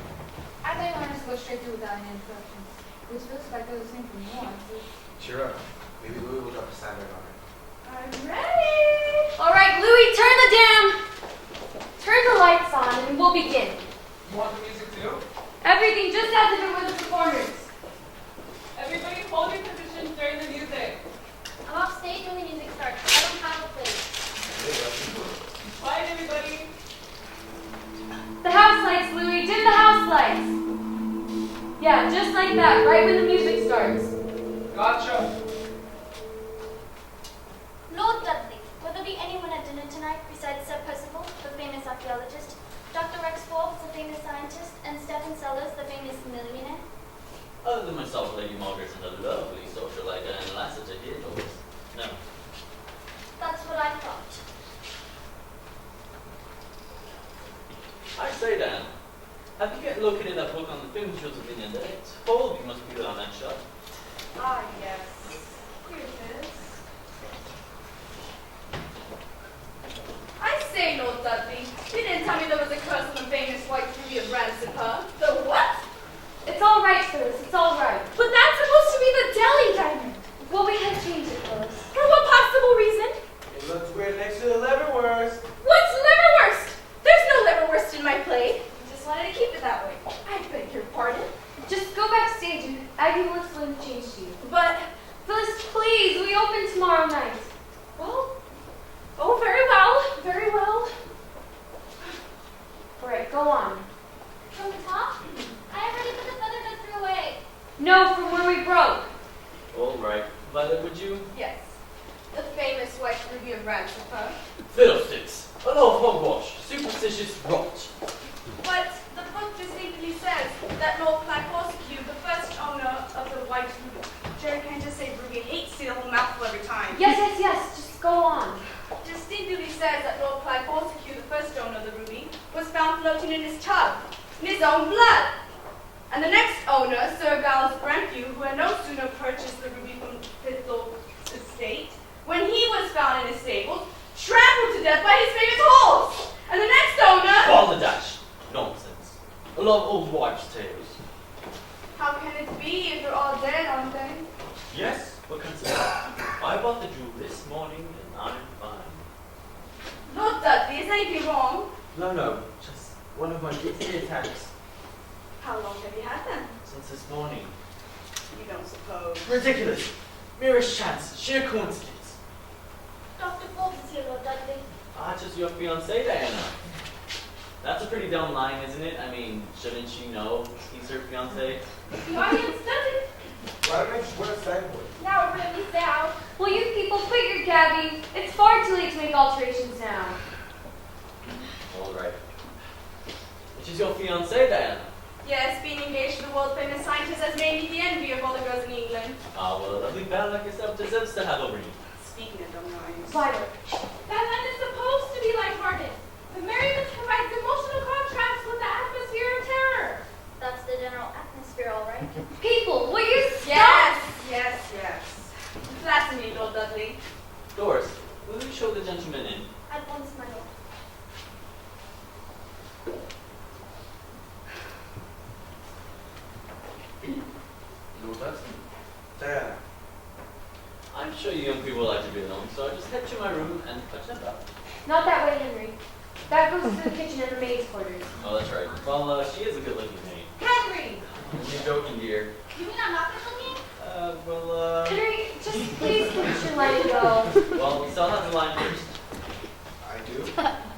I thought you wanted us to go straight through without any introductions. It was feels like they're listening from nuances. Cheer up. Maybe Louis will drop a standard on it. I'm ready. All right, Louis, turn the lights on and we'll begin. You want the music too? Everything just as if it were the performers. Everybody hold your positions during the music. I'm off stage when the music starts. I don't have a place. Quiet, everybody. The house lights, Louis, dim the house lights. Yeah, just like that, right when the music starts. Gotcha. Lord Dudley, will there be anyone at dinner tonight besides Sir Percival, the famous archaeologist, Dr. Rex Forbes, the famous scientist, and Stephen Sellers, the famous millionaire? Other than myself, Lady Margaret, and a lovely socialite and Lassiter here, Doris. No. That's what I thought. I say, Dan, have you get looking at that book on the film shows of Indian Day? It's full, you must be on that shot. Ah, yes. Here it is. I say, Lord Dudley, you didn't tell me there was a curse on the famous white ruby of Ransipur. The what? It's all right, Phyllis, it's all right. But that's supposed to be the Delhi diamond. Well, we had changed it, Phyllis. For what possible reason? It looks weird next to the liverwurst. What's liverwurst? There's no liverwurst in my play. I just wanted to keep it that way. I beg your pardon. Just go backstage and Aggie will explain the change to you. But, Phyllis, please, we open tomorrow night. well, oh, very well, very well. All right, go on. From the top? I already put the feather duster away. No, from where we broke. All right. Violet, would you? Yes, the famous white ruby of Ransipur. Fiddlesticks! A lot of hogwash. Superstitious rot. But the book distinctly says that Lord Clacoscue, the first owner of the white ruby. Jerry can't just say ruby. I hate to see the whole mouthful every time. Yes, just go on. Distinctly says that Lord Clacoscue, the first owner of the ruby, was found floating in his tub, in his own blood. And the next owner, Sir Giles Bremphew, who had no sooner purchased the ruby from Fithlow's estate, when he was found in his stables, trampled to death by his famous horse. And the next owner... Balderdash. Nonsense. A lot of old wives' tales. How can it be if they're all dead, aren't they? Yes, but consider. I bought the jewel this morning and I'm fine. Lord Dudley, is anything wrong? No, just one of my dizzy attacks How long have you had them? since this morning. You don't suppose. Ridiculous. Merest chance. Sheer coincidence. Dr. Forbes is here, Lord Dudley. Just your fiancée, Diana. That's a pretty dumb line, isn't it? I mean, shouldn't she know he's her fiancé? The audience doesn't. Why don't I just wear a sideboard? Now really down. Well, you people quit your gabbing. It's far too late to make alterations now. All right. Which is your fiancé, Diana? Yes, being engaged to the world famous scientist has made me the envy of all the girls in England. Well, a lovely belle like yourself deserves to have a ring. Speaking of dumb lines. Violet. That land is supposed to be lighthearted. The merriment provides emotional contrast with the atmosphere of terror. That's the general atmosphere, all right. People, will you stop? Yes. Flatter me, Lord Dudley. Doris, will you show the gentleman in? At once, my lord. Lord Dudley. Diana. I'm sure you young people like to be alone, so I just head to my room and touch that up. Not that way, Henry. That goes to the kitchen and the maid's quarters. Oh, that's right. Well, she is a good-looking maid. Henry! You're joking, dear. You mean I'm not good looking? Henry, just please finish your line and go. Well, Sal has the line first. I do?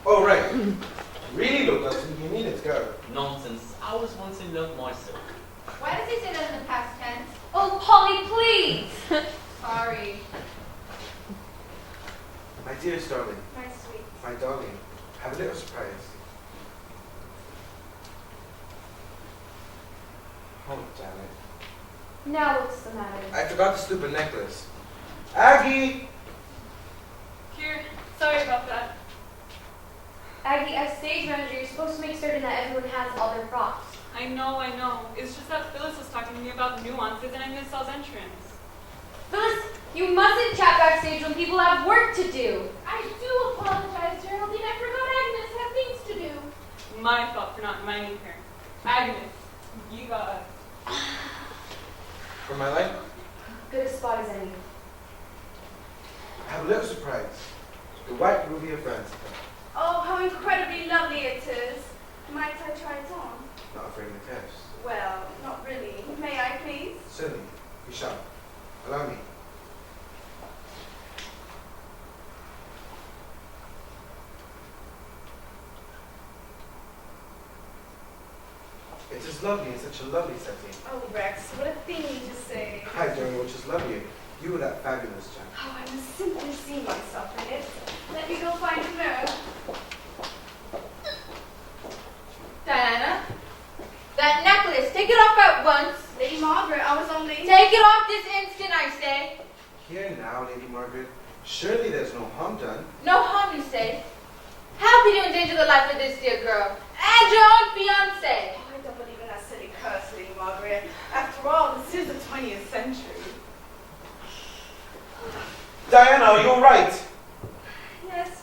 Oh, right. Really look like something you mean it's go. Nonsense. I was once in love myself. Why does he say that in the past tense? Oh, Polly, please! Sorry. My dearest darling, My sweet. my darling, I have a little surprise. Oh, damn it. Now what's the matter? I forgot the stupid necklace. Aggie! Here, sorry about that. Aggie, as stage manager, you're supposed to make certain that everyone has all their props. I know. It's just that Phyllis was talking to me about nuances and I missed Sal's entrance. Phyllis, you mustn't chat backstage when people have work to do. I do apologize, Geraldine. I forgot Agnes had things to do. My fault for not minding her. Agnes, you got For my life, Good a spot as any. I have a little surprise. The white ruby of France. Oh, how incredibly lovely it is. Might I try it on? Not afraid of the test. Well, not really. May I, please? Certainly, you shall. Allow me. It is lovely in such a lovely setting. Oh, Rex, what a thing to say. I don't know which is lovelier. You or that fabulous chap. Oh, I must simply see myself in it. Let me go find a mirror. Diana, that necklace, take it off at once. Lady Margaret, I was only... Take it off this instant, I say. Here now, Lady Margaret. Surely there's no harm done. No harm, you say. How could you endanger the life of this dear girl? And your own fiancé. Oh, I don't believe in that silly curse, Lady Margaret. After all, this is the 20th century. Diana, you're right.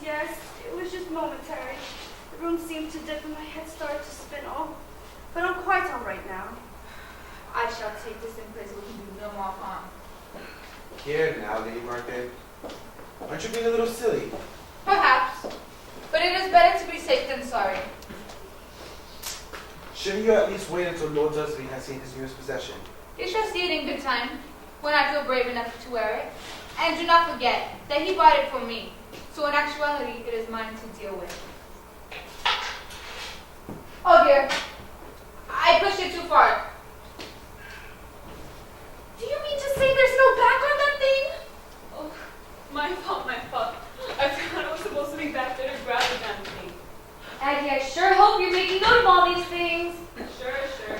Yes, it was just momentary. The room seemed to dip and my head started to spin off. But I'm quite all right now. I shall take this in place where we can do no more harm. Here now, Lady Margaret. Aren't you being a little silly? Perhaps. But it is better to be safe than sorry. Shouldn't you at least wait until Lord Dudley has seen his newest possession? You shall see it in good time, when I feel brave enough to wear it. And do not forget that he bought it for me. So in actuality, it is mine to deal with. Oh dear. I pushed it too far. Do you mean to say there's no back on that thing? Oh, my fault. I forgot I was supposed to be back there to grab the damn thing. Aggie, I sure hope you're making note of all these things. Sure.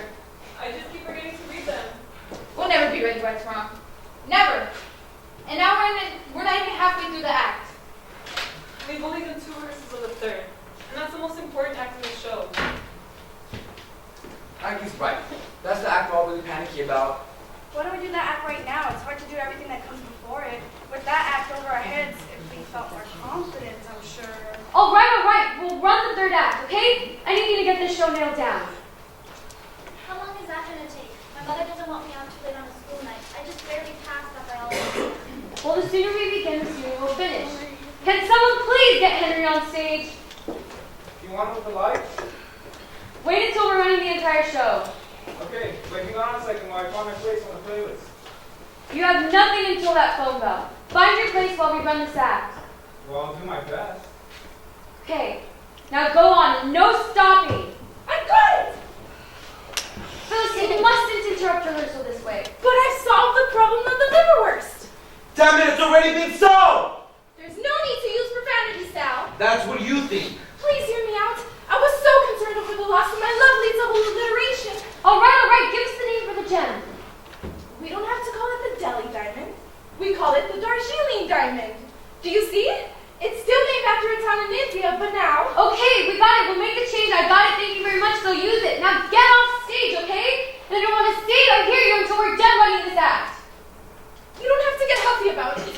I just keep forgetting to read them. We'll never be ready by tomorrow. Never. And now we're not even halfway through the act. We've only done 2 rehearsals of the third, and that's the most important act of the show. Aggie's right. That's the act we're all really panicky about. Why don't we do that act right now? It's hard to do everything that comes before it. With that act over our heads, if we felt more confident, I'm sure. All right. We'll run the third act, okay? I need you to get this show nailed down. How long is that going to take? My mother doesn't want me out too late on a school night. I just barely passed that biology. Well, the sooner we begin, the sooner we'll finish. Can someone please get Henry on stage? You want with the lights? Wait until we're running the entire show. Okay, but hang on a second while I find my place on the playlist. You have nothing until that phone bell. Find your place while we run this act. Well, I'll do my best. Okay, now go on and no stopping. I got it! Phyllis, you mustn't interrupt rehearsal this way. But I solved the problem of the liverwurst. Damn it, it's already been solved! There's no need to use profanity, Sal. That's what you think. Please hear me out. I was so concerned over the loss of my lovely double alliteration. All right, give us the name for the gem. We don't have to call it the Delhi diamond. We call it the Darjeeling diamond. Do you see? It's still named after a town in India, but now... Okay, we got it. We'll make the change. I got it. Thank you very much. So use it. Now get off stage, okay? And I don't want to stay or hear you until we're done running this act. You don't have to get huffy about it.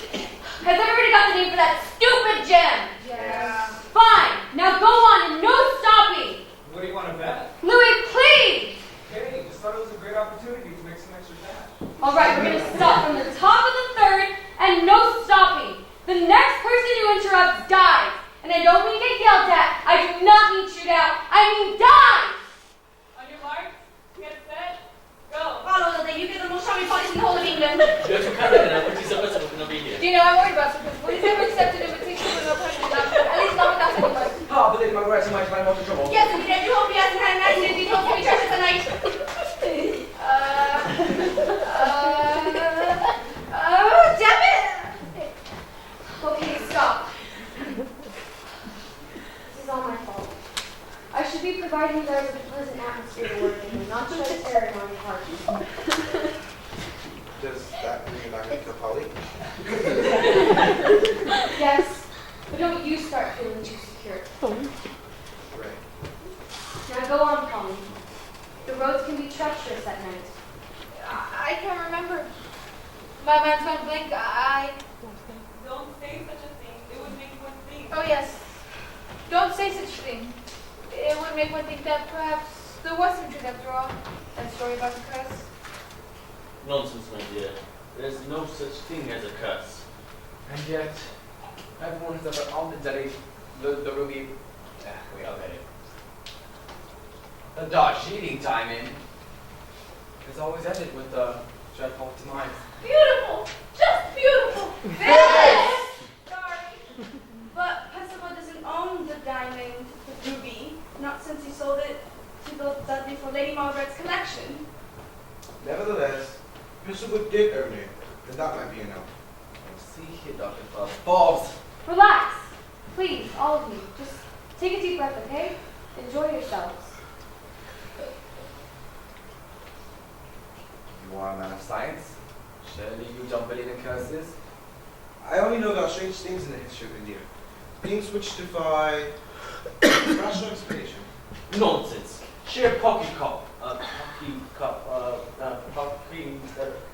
Has everybody got the name for that stupid gem? Yeah. Fine. Now go on and no stopping. What do you want to bet? Louis, please. Okay, just thought it was a great opportunity to make some extra cash. All right, we're going to stop from the top of the third and no stopping. The next person who interrupts dies. And I don't mean get yelled at. I do not mean shoot out. I mean die! On your mark, get set, go. Follow the UK, the most charming police in the whole of England. You're too kind and I'm supposed to be here. Do you know, I'm worried about some people. He's never accepted an invitation for no person enough, at least not without anyone. Oh, but Lady Margaret, you might find more trouble. Yes, indeed, I do hope he hasn't had an accident. He told me church tonight. Oh, damn it! Okay, stop. This is all my fault. I should be providing you guys with a pleasant atmosphere to work in, not shed terror on your heart. Does that mean you're not going to kill Polly? Yes, but don't you start feeling too secure. Right. Now go on, Polly. The roads can be treacherous at night. I can't remember. My mind's gone blank. Don't say such a thing. It would make one think. Oh yes. Don't say such a thing. It would make one think that perhaps there was some truth after all. That story about the curse. Nonsense, my dear. There's no such thing as a curse. And yet, everyone has ever on the ruby. Wait, I'll get it. The Darjeeling diamond is always ended with the dreadful demise. Beautiful! Just beautiful! Yes! Sorry. But Percival doesn't own the diamond, the ruby, not since he sold it to the Dudley for Lady Margaret's collection. Nevertheless, Mr. Wood did earn it, and that might be enough. See here, Dr. Fobbs. Relax. Please, all of you. Just take a deep breath, okay? Enjoy yourselves. You are a man of science. Surely you don't believe in curses? I only know there are strange things in the history of India. Things which defy rational explanation. Nonsense. Sheer poppycock.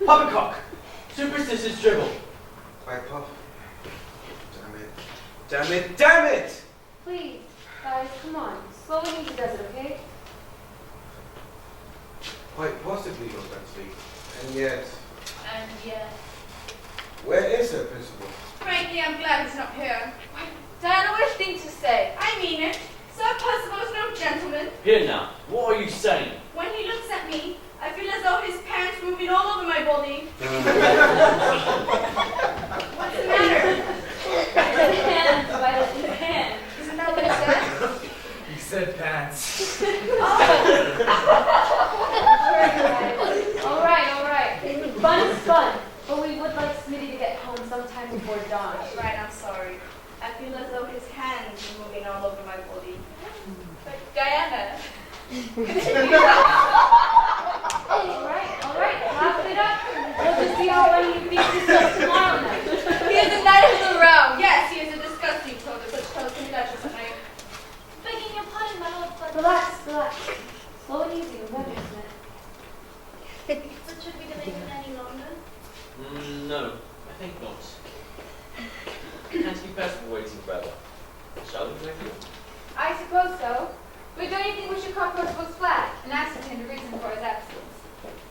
Poppycock. Superstitious dribble. By Puff. Damn it. Damn it. Damn it! Please, guys, come on. Slow and easy does it, okay? Quite possibly, Your Excellency. And yet, where is her principal? Frankly, I'm glad he's not here. Diana, what a thing to say. I mean it. Sir Percival is no gentleman. Here now. What are you saying? When he looks at me, I feel as though his pants moving all over my body. What's the matter? Hands, Violet, hands. Isn't that what it said? You said pants. All right. Fun is fun, but we would like Smitty to get home sometime before dawn. Right, I'm sorry. I feel as though his hands are moving all over my body. But Diana. All right. Laugh it up. We'll just see how well you beat yourself tomorrow night. He is a knight of the round. Yes, he is a disgusting toad of such toes can Duchess and I. Begging your pardon, my lord, but... Relax. Slow and easy, remember, Smith. But should we delay it any longer? No, I think not. Can't keep Percival waiting forever. Shall we, my dear? I suppose so. But don't you think we should call Percival's flat and ascertain the reason for his absence?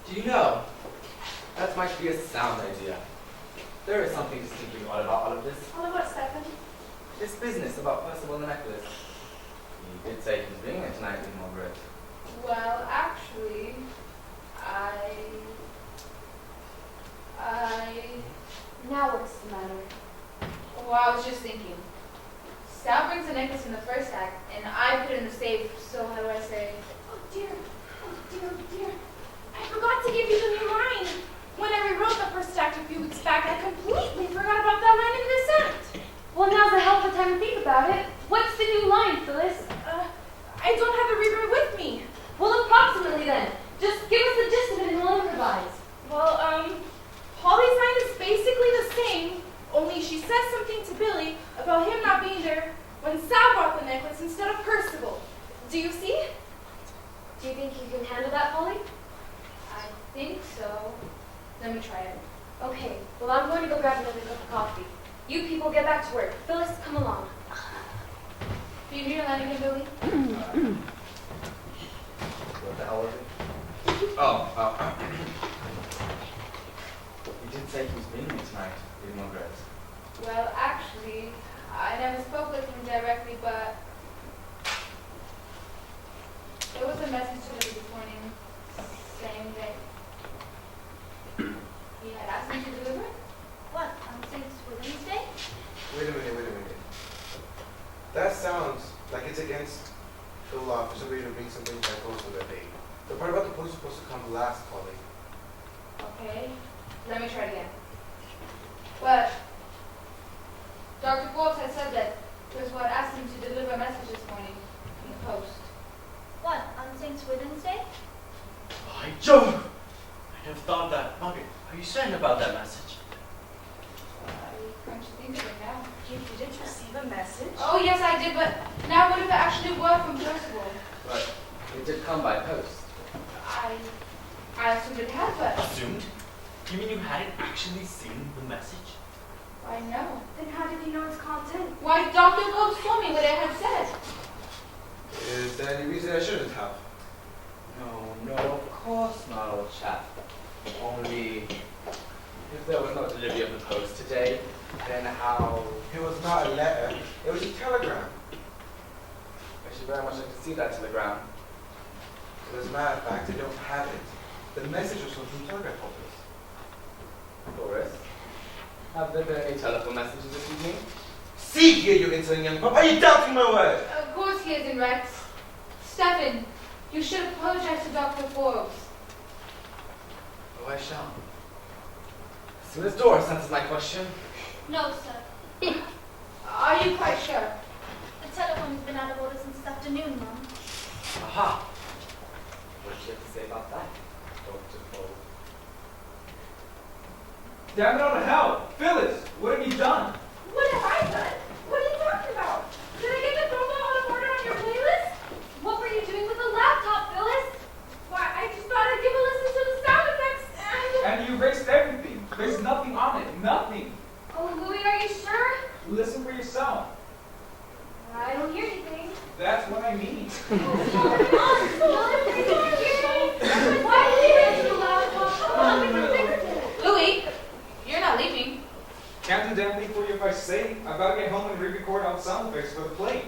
Do you know? That might be a sound idea. There is something distinctly odd about all of this. All of what, Stephen? This business about Percival and the necklace. He did say he was bringing it tonight with Margaret. Well, actually, Now what's the matter? well, I was just thinking. Sal brings the necklace in the first act, and I put it in the safe, so how do I say? Oh dear. I forgot to give you the new line. When I rewrote the first act a few weeks back, I completely forgot about that line in this act. Well, now's a hell of a time to think about it. What's the new line, Phyllis? I don't have a rewrite with me. Well, approximately then. Just give us the gist of it and we'll improvise. Well, Polly's line is basically the same, only she says something to Billy about him not being there when Sal brought the necklace instead of Percival. Do you see? Do you think you can handle that, Polly? I think so. Let me try it. Okay, well, I'm going to go grab another cup of coffee. You people get back to work. Phyllis, come along. Do you need a line again, Billy? What the hell was it? Oh, you did say he was bringing it tonight with Margaret. Well, actually, I never spoke with him directly, but there was a message delivered this morning saying that he had asked me to deliver it. What, on St. Swithin's Day? Wait a minute. That sounds like it's against the law for somebody to bring something by post on that day. The part about the post is supposed to come last, Polly. Okay, let me try it again. But Dr. Forbes had said that Griswold asked him to deliver a message this morning in the post. What, on St. Swithin's Day? By Jove! I never thought of that. Margaret, are you certain about that message? I come to think of it now. You didn't receive a message? Oh yes, I did, but now what if it actually were from Percival? But it did come by post. I assumed it had, but Assumed? You mean you hadn't actually seen the message? I know. Then how did he know its content? Why, Dr. Forbes told me what it had said. Is there any reason I shouldn't have? No, of course not, old chap. Only if there was no delivery of the post today, then how? It was not a letter. It was a telegram. I should very much like to see that telegram. As a matter of fact, I don't have it. The message was from telegraph office. Doris, have there been any telephone messages this evening? See here, you insolent young pup. Are you doubting my word? Of course he isn't, Rex. Stephen, you should apologize to Dr. Forbes. Oh, I shall. As soon as Doris answers my question. No, sir. Are you quite sure? The telephone has been out of order since this afternoon, Mom. Aha! What did you have to say about that, Dr. Forbes? Damn it all to hell! Phyllis, what have you done? What have I done? What are you talking about? Did I get the promo out of order on your playlist? What were you doing with the laptop, Phyllis? Why, I just thought I'd give a listen to the sound effects and... And you erased everything. There's nothing on it. Nothing. Oh, Louis, are you sure? Listen for yourself. I don't hear anything. That's what I mean. Why did you erase the laptop? Come on, we can fix it. Louis, you're not leaving. Can't do damn thing for you if I say. I've got to get home and re-record all the sound effects for the play.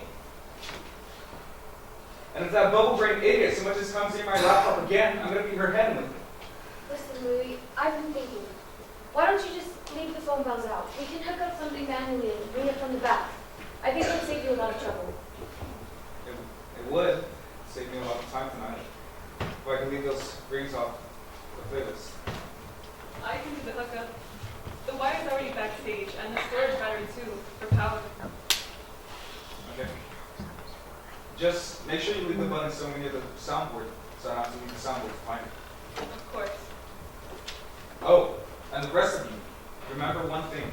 And if that bubble brain idiot so much as comes near my laptop again, I'm going to beat her head with it. Listen, Louis, I've been thinking. Why don't you just leave the phone bells out? We can hook up something manually and bring it from the back. I think it'll save you a lot of trouble. It would save me a lot of time tonight. If I can leave those rings off the playlist. I can do the hookup. The wire's already backstage, and the storage battery too, for power. Okay. Just make sure you leave the button somewhere near the soundboard, so I don't have to leave the soundboard to find it. Of course. Oh, and the rest of you, remember one thing.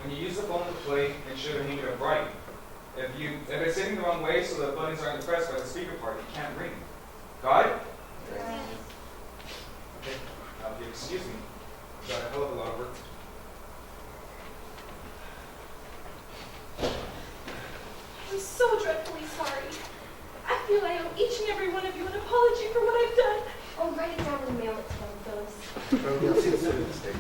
When you use the phone to play, make sure to hang it upright. If it's sitting the wrong way so the buttons aren't pressed by the speaker part, it can't ring. Got it? Okay. Now, if you excuse me, I've got a hell of a lot of work to do. I'm so dreadfully sorry. I feel I owe each and every one of you an apology for what I've done. Oh, write it down and mail it to them, Phyllis. Well, we'll see the same mistake.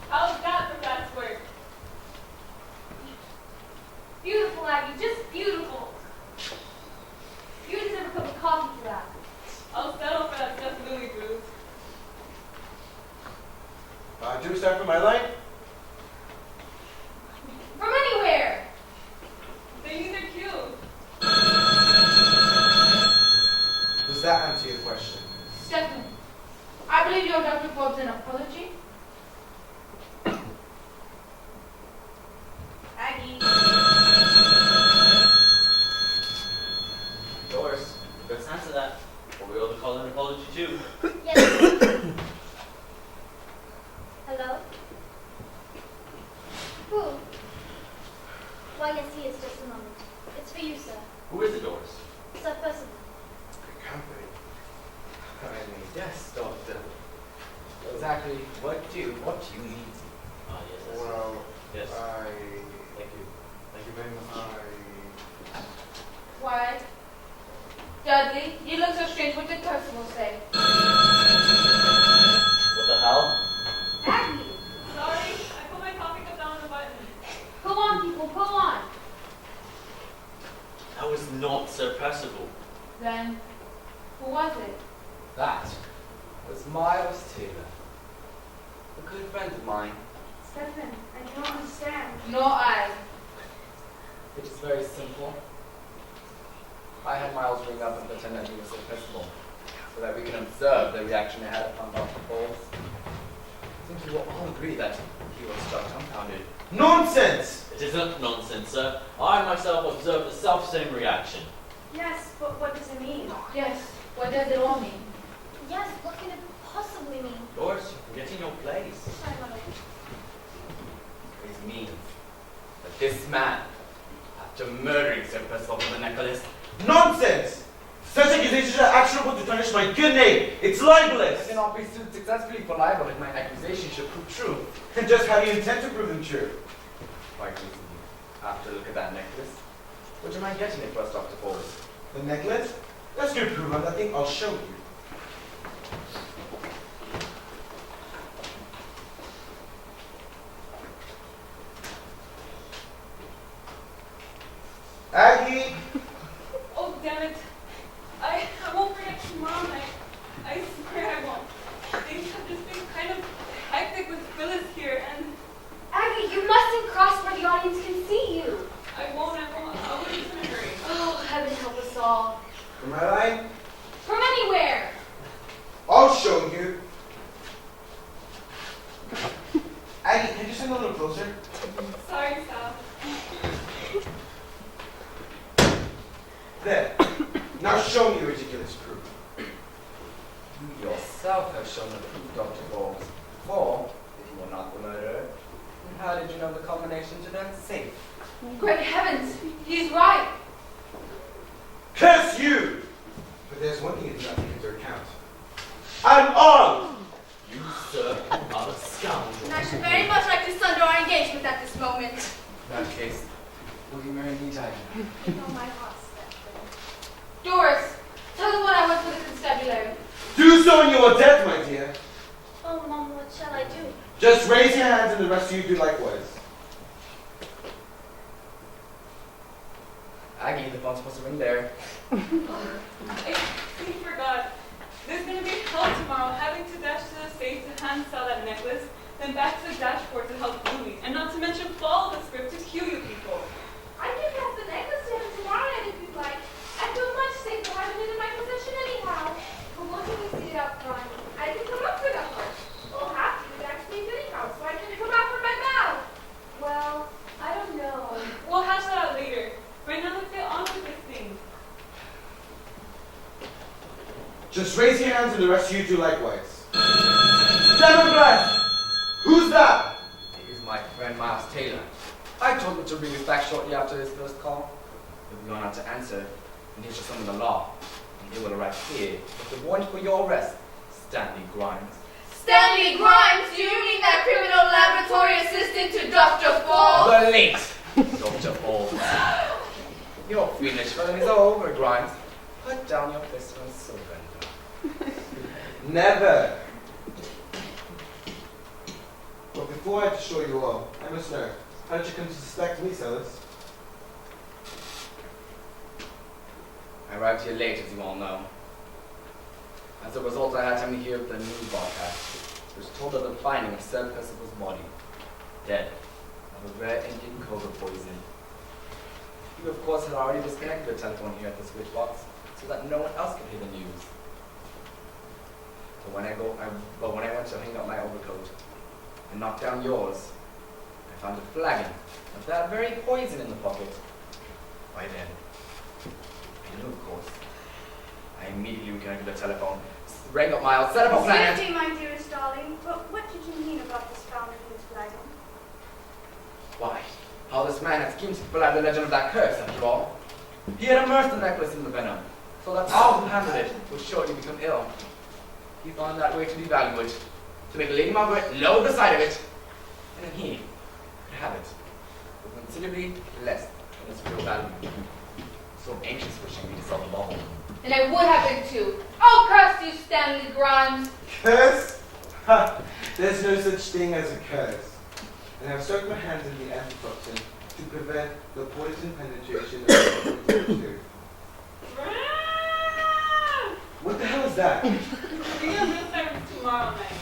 How's that for fast work? Beautiful, Aggie, just beautiful. You deserve a cup of coffee for that. I'll settle for that stuff Louis brews. Do we start from my line? From anywhere. They need their cue. Does that answer your question? Stephen, I believe you owe Dr. Forbes an apology. Aggie. Doris, let's answer that. Or we ought to call an apology too. Yes. Hello? Who? Why, yes, he is. Just a moment. It's for you, sir. Who is it, Doris? Sir Percival. Good company. I mean, yes, Doctor. Exactly what do you need? Ah, yes, yes. Well, Yes. Thank you. Thank you very much. Why? Dudley, you look so strange. What did Percival say? What the hell? Miles Taylor. A good friend of mine. Stefan, I cannot understand. Nor I. It is very simple. I had Miles ring up and pretend that he was the principal, so that we can observe the reaction it had upon Dr. Bowles. I think you will all agree that he was struck dumbfounded. Nonsense! It isn't nonsense, sir. I myself observed the self-same reaction. Yes, but what does it mean? Yes, what does it all mean? Yes, what can it possibly mean? Doris, you're forgetting your place. Sorry, Mother. It means that this man, after murdering Sir Percival with the necklace, Nonsense! Such accusations are actionable to tarnish my good name. It's libelous! I cannot be sued successfully for libel if my accusation should prove true. And just how do you intend to prove them true? Quite easily. After a look at that necklace. Would you mind getting it for us, Dr. Bowles? The necklace? That's good proof on that thing. I'll show you. Aggie! Oh, damn it. I won't forget tomorrow night. I swear I won't. Things have just been kind of hectic with Phyllis here, and Aggie, you mustn't cross where the audience can see you. I won't. I'll be in a hurry. Oh, heaven help us all. From my line? From anywhere. I'll show you. Aggie, can you stand a little closer? Sorry, Sal. There. Now show me your ridiculous proof. You yourself have shown the proof, Dr. Bowles. For, if you were not the murderer, then how did you know the combination to that safe? Great heavens, he's right. Curse you! But there's one thing you do not take into account. I'm on! You, sir, are a scoundrel. And I should very much like to sunder our engagement at this moment. In that case, will you marry me, Diana? You know my heart, Stefan. Doris, tell us what I want for the constabulary. Do so when you are dead, my dear. Oh, Mom, what shall I do? Just raise your hands and the rest of you do likewise. Aggie, the phone's supposed to ring there. I completely forgot. There's going to be hell tomorrow, having to dash to the safe to hand Sal that necklace, then back to the dashboard to help Louie, and not to mention follow the script to kill you people. I can pass the necklace to him tomorrow night if you'd like. I feel much safer having it in my possession anyhow. But won't you see it up front? I can come up with a heart. We'll have to. It actually anyhow, so I can come out from my mouth. Well, I don't know. We'll hash that out later. Right now, let's get on with this thing. Just raise your hands and the rest of you do likewise. Democrat! Who's that? It is my friend Miles Taylor. I told him to bring us back shortly after his first call. If we are not to answer, then he's just under the law. And he will arrive here with the warrant for your arrest, Stanley Grimes. Stanley Grimes, do you mean that criminal laboratory assistant to Dr. Bowles? The late Dr. Bowles. Your fiendish felon is over, Grimes. Put down your pistol and surrender. Never. But before I destroy you all, I must know, how did you come to suspect me, Sellers? I arrived here late, as you all know. As a result, I had time to hear the news broadcast, which told of the finding of Sir Percival's body, dead, of a rare Indian cobra poison. You, of course, had already disconnected the telephone here at the switchbox, so that no one else could hear the news. But when I went to hang up my overcoat and knock down yours, I found a flagon of that very poison in the pocket. Why then, I knew, of course. I immediately reconnected the telephone, rang up Miles, set up a plan. Safety, my dearest darling, but what did you mean about this found in his flagon? Why, how this man had schemed to fill out the legend of that curse, after all. He had immersed the necklace in the venom, so that all who handled it would shortly become ill. He found that way to devalue it, to make Lady Margaret loathe the sight of it, and then he could have it, for considerably less than its real value. So anxious wishing me to sell the ball. And I would have been too. Oh, curse you, Stanley Grimes. Curse? Ha! There's no such thing as a curse. And I've stuck my hands in the antitoxin to prevent the poison penetration of the tooth. What the hell is that? We have real sirens tomorrow. tomorrow night.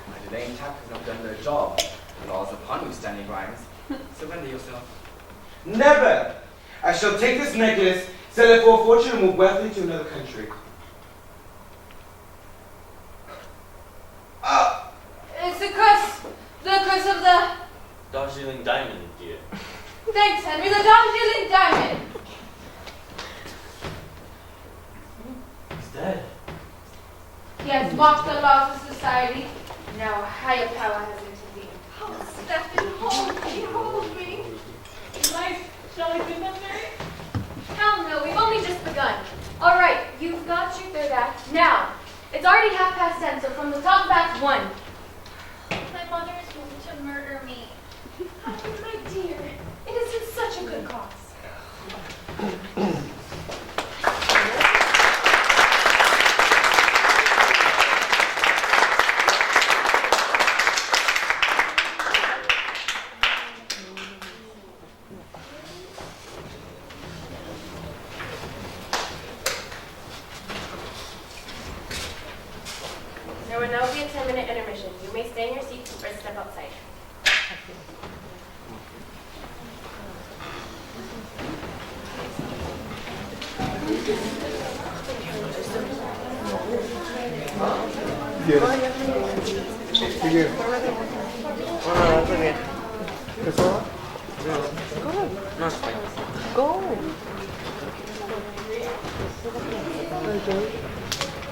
My delay in tackers have done their job. The law is upon you, Stanley Grimes. Surrender yourself. Never! I shall take this necklace, sell it for a fortune, and move wealthy to another country. It's the curse. The curse of the... Darjeeling diamond, dear. Thanks, Henry. The Darjeeling diamond. He's dead. He has mocked the laws of society. Now a higher power has intervened. Oh, Stephen, hold me, hold me. Life, shall I do that, Mary? Hell no, we've only just begun. All right, you've got your third act. Now, it's already 10:30, so from the top of Act 1. My mother is going to murder me. Oh, my dear, it is in such a good cause. There will now be a 10-minute intermission. You may stay in your seats or step outside.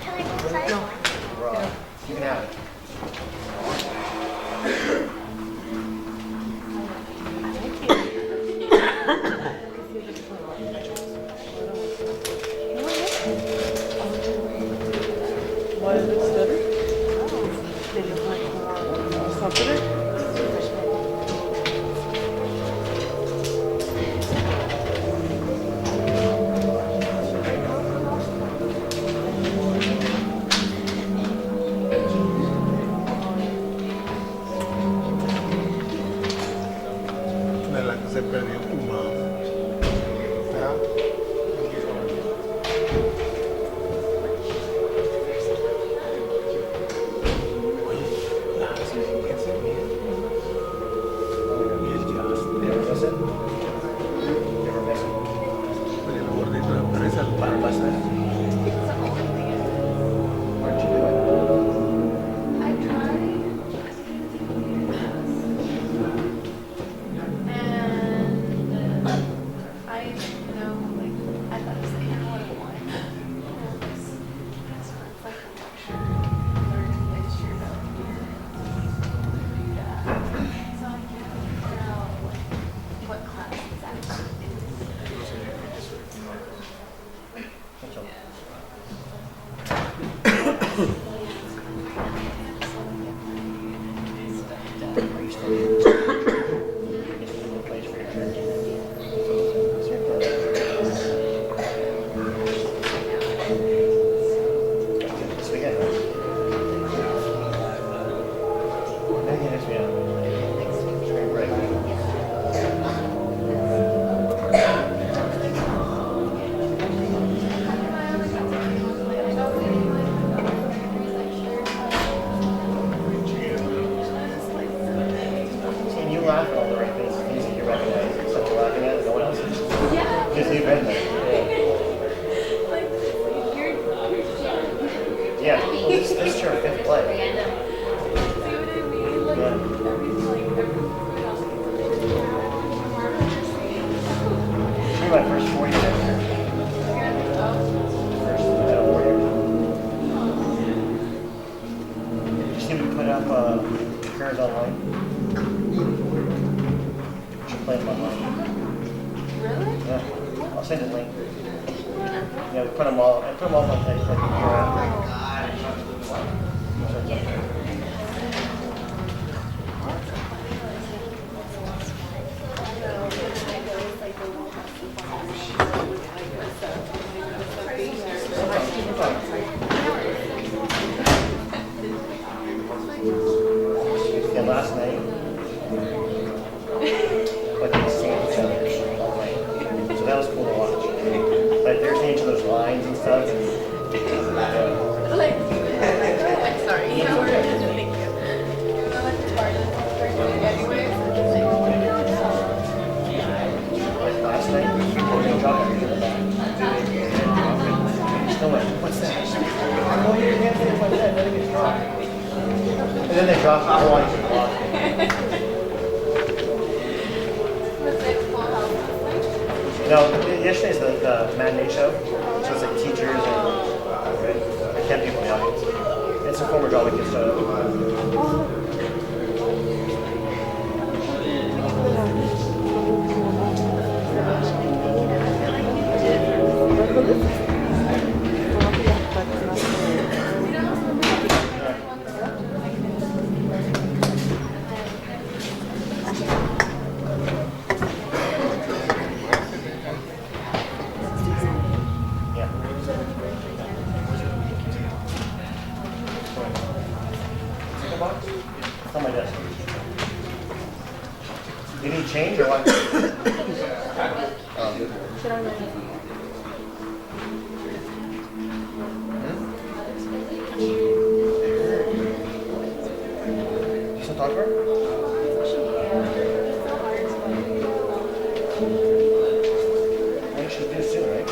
Can I go inside? No. You can have it. Why is it stutter? It's not bitter? Se perdió fumado. ¿Verdad? So that was cool to watch. But they're seeing each other's lines and stuff. And then they dropped the whole ice block. No, yesterday's the matinee show. So it's like teachers and 10 people in the audience. It's a former drama kids show. It's on my desk. You need change or what? You still talk to her? I think she's due soon, right?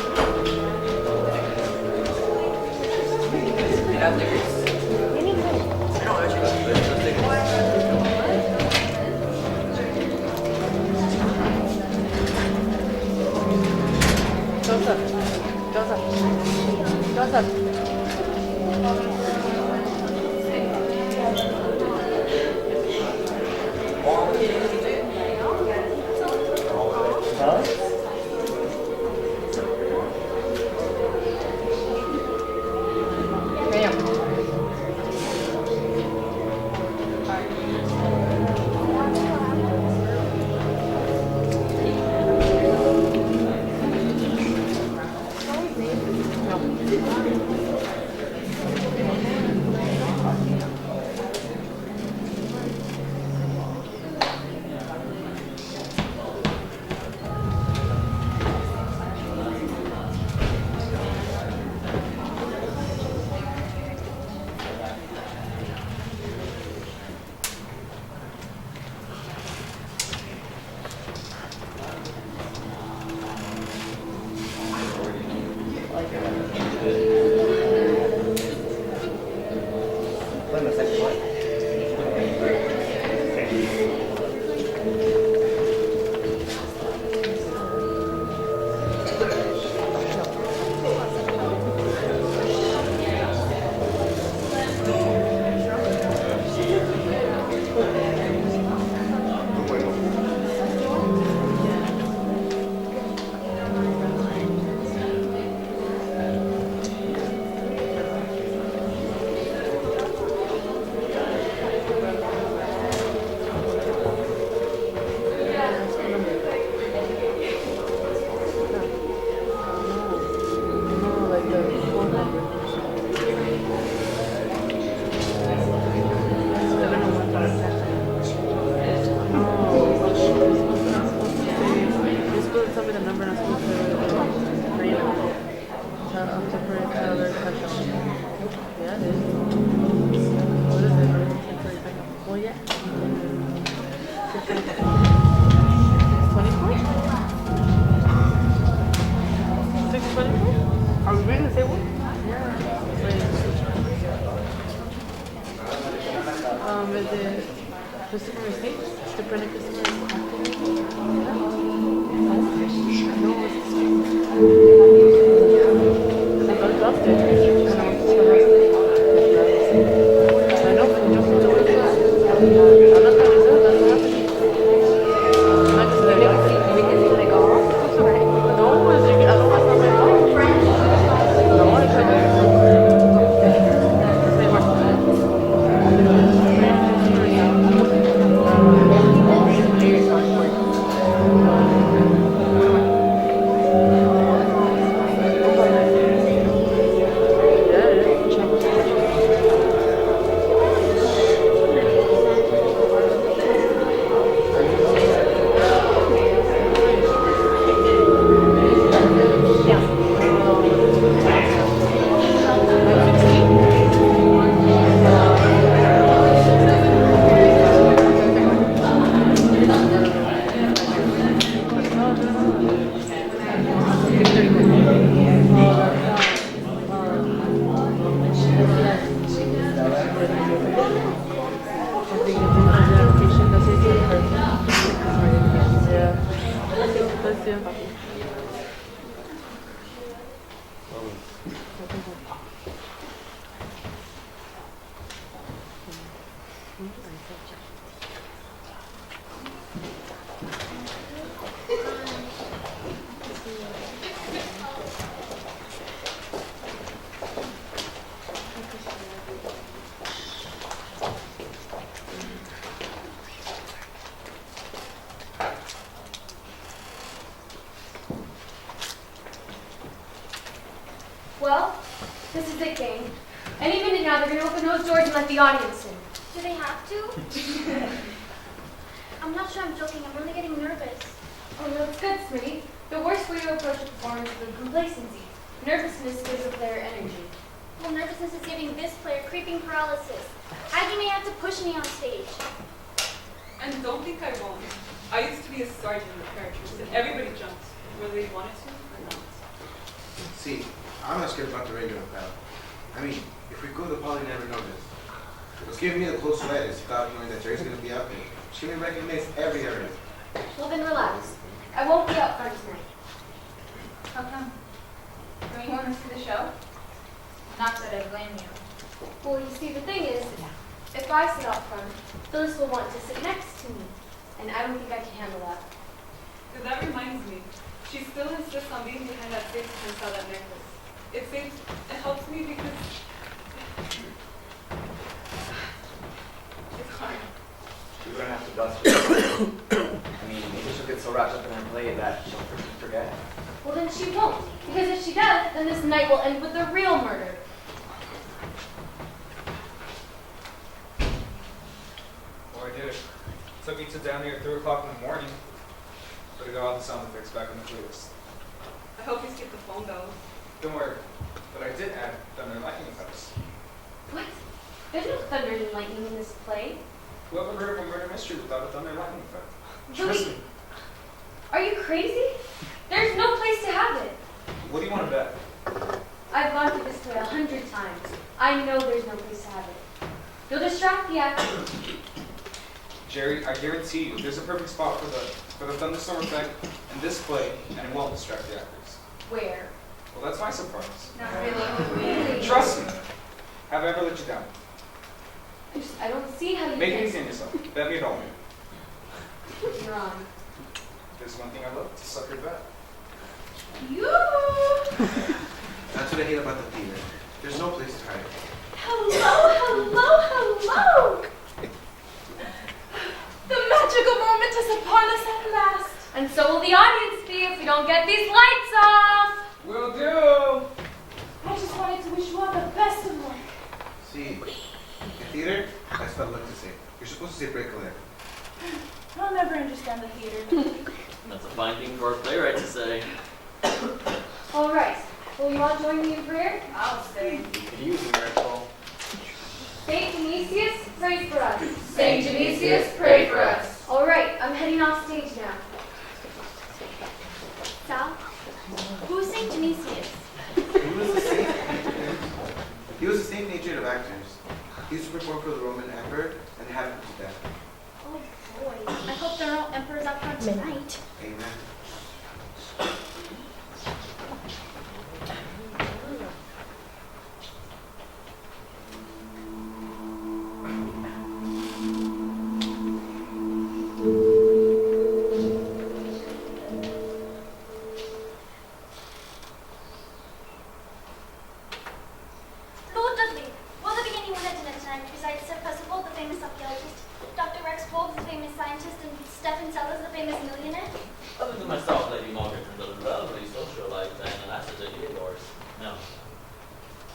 they're going to open those doors and let the audience in. Do they have to? I'm not sure I'm joking. I'm really getting nervous. Oh, no, it's good, Smitty. The worst way to approach a performance is with complacency. Nervousness gives a player energy. Well, nervousness is giving this player creeping paralysis. Ivy may have to push me on stage. And don't think I won't. I used to be a sergeant in the paratroops, and everybody jumped, whether they wanted to or not. See, I'm not scared about the regular crowd. I mean, if we go, they'll probably never notice. What's giving me the close sweat is without knowing that Jerry's going to be out there. She's going to recognize every area. Well, then relax. I won't be out front tonight. How come? Don't you want to see the show? Not that I blame you. Well, you see, the thing is, if I sit out front, Phyllis will want to sit next to me. And I don't think I can handle that. And that reminds me, she still insists on being behind that safe and saw that necklace. It helps me because it's hard. She's gonna have to dust her. I mean, maybe she'll get so wrapped up in her play that she'll forget. Well, then she won't. Because if she does, then this night will end with a real murder. Well, I did it. Took me to down here at 3 o'clock in the morning. But I got all the sound effects back in the playlist. I hope you skip the phone though. Don't worry. But I did add thunder and lightning effects. What? There's no thunder and lightning in this play. Whoever heard of a murder mystery without a thunder and lightning effect? Louis, Trust me. are you crazy? There's no place to have it. What do you want to bet? I've gone through this play 100 times. I know there's no place to have it. You'll distract the actor. Jerry, I guarantee you, there's a perfect spot for the thunderstorm effect in this play, and it won't distract the actors. Where? Well, that's my surprise. Not really. Trust me. Have I ever let you down? I don't see how you Make it can. easy on yourself. Bet me it all. You're on. There's one thing I love, to suck your bet. That's what I hate about the theater. There's no place to hide. Hello! The magical moment is upon us at last. And so will the audience be if we don't get these lights off. Will do! I just wanted to wish you all the best of luck. See, in theater, that's not luck to say. You're supposed to say break a leg. I'll never understand the theater. That's a fine thing for a playwright to say. All right. Will you all join me in prayer? I'll stay. You could use a miracle. Saint Genesius, pray for us. Saint Genesius, pray for us. All right. I'm heading off stage now. Sal, who's St. Genesius? He was the same nature of actors. He used to perform for the Roman emperor and have him to death. Oh boy, I hope there are no emperors out front tonight. Amen. Lord Dudley, will there be anyone at dinner tonight besides Sir Percival, the famous archaeologist, Dr. Rex Forbes, the famous scientist, and Stephen Sellers, the famous millionaire? Other than myself, Lady Margaret, and the lovely socialite Diana Lassiter here, Doris. No.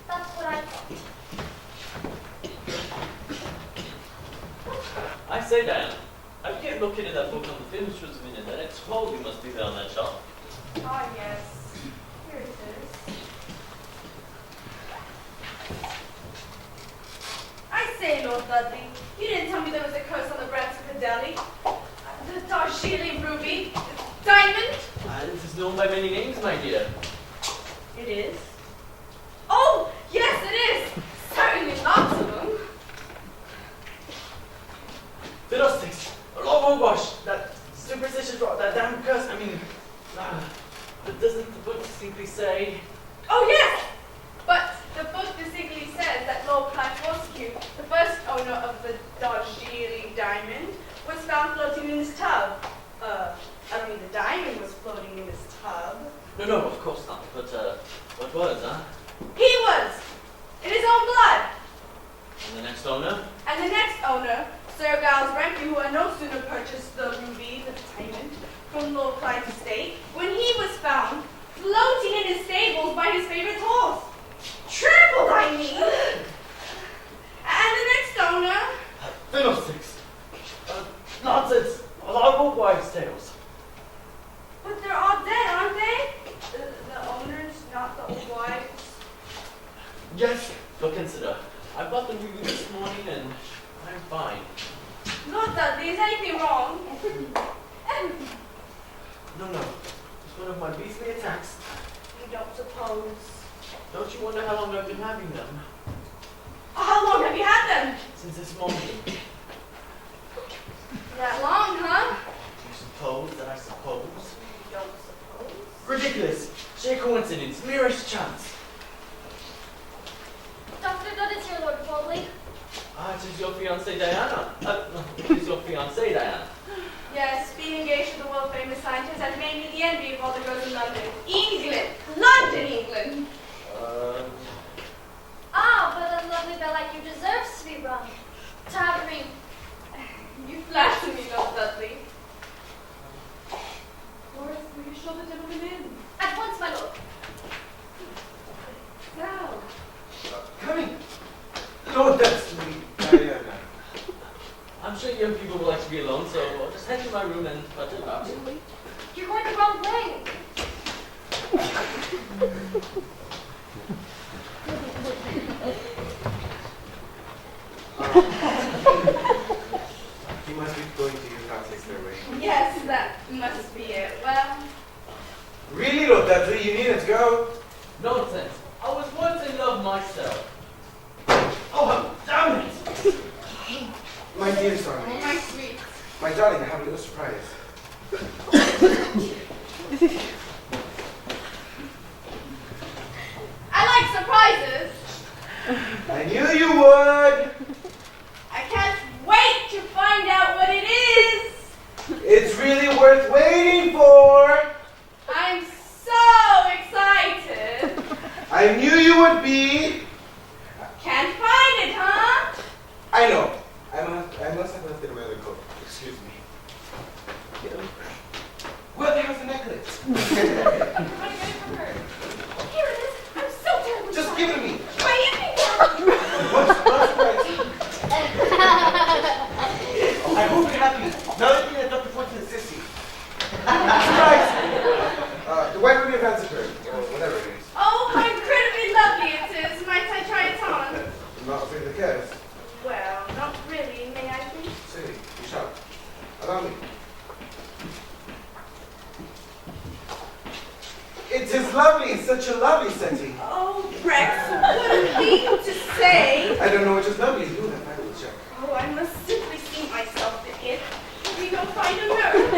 That's what I thought. I say, Diana, I kept looking at that book on the film shoots a minute, and it totally must be there on that shelf. Ah, yes. Here it is. I say, Lord Dudley, you didn't tell me there was a curse on the branch of the deli. The Darjeeling ruby. Diamond. This is known by many names, my dear. It is. Oh, yes, it is. Certainly lots of them. Fiddlesticks! Hogwash! That superstitious rot, that damn curse, I mean... but doesn't the book distinctly say... Oh, yes! But the book distinctly says that Lord Clive Fortescue, the first owner of the Darjeeling diamond, was found floating in his tub. I don't mean the diamond was floating in his tub. No, of course not. But, what was, huh? He was! In his own blood! And the next owner? And the next owner, Sir Giles Renfrew, who had no sooner purchased the ruby, the diamond, from Lord Clive's estate, when he was found floating in his stables by his favorite horse. Trampled, I mean! I bought them for you this morning and I'm fine. Lord Dudley, is anything wrong? No, it's one of my beastly attacks. You don't suppose. Don't you wonder how long I've been having them? How long have you had them? Since this morning. That long, huh? You suppose that I suppose? You don't suppose. Ridiculous! Sheer coincidence, merest chance. Dr. Dodd is here, Lord Foley. Ah, it is your fiancée Diana. It is your fiancée Diana. Yes, being engaged with the world-famous scientist has made me the envy of all the girls in London. England! London, England! Ah, but a lovely bell like you deserves to be rung. To have a ring. You flatter me, Lord Dudley. Doris, will you show the gentleman in? At once, my lord. Now. Coming. Lord Dudley, Diana. I'm sure young people will like to be alone, so I'll just head to my room and butter it up. You're going the wrong way. You must be going to your fiance's stairway. Yes, that must be it. Well, Really, Lord Dudley, you needn't go. Nonsense. I was once in love myself. Oh, damn it! My dear son, oh my sweet. my darling, I have a little surprise. I like surprises. I knew you would. I can't wait to find out what it is. It's really worth waiting for. I'm so excited. I knew you would be. Can't find it, huh? I know. I must have left it in my other coat. Excuse me. Where the hell's the necklace? I'm gonna get it from her. Here it is. I'm so terribly Just sorry. give it to me. My evening gown. What's right? I hope you're happy. Now that you Dr. Fortune and Sissy. Surprise! The white one you fancy her, or whatever it is. Oh, how incredibly lovely it is. Might I try it on? I'm not afraid of the cats. Well, not really. May I please? Say, you shall. Allow me. It is lovely. It's such a lovely setting. Oh, Rex, what a thing to say. I don't know which is lovely. You have I will check. Oh, I must simply see myself in it. We don't find a nerve.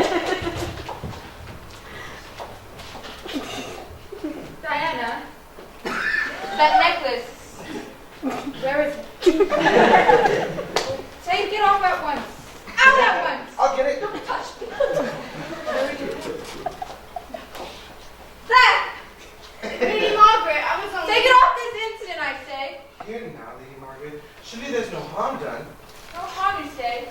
Diana, that necklace, where is it? Take it off at once. Out at once. I'll get it. Don't touch me. That! Lady Margaret, I was on... Take it off this instant, I say. Here now, Lady Margaret. Surely there's no harm done. No harm, you say.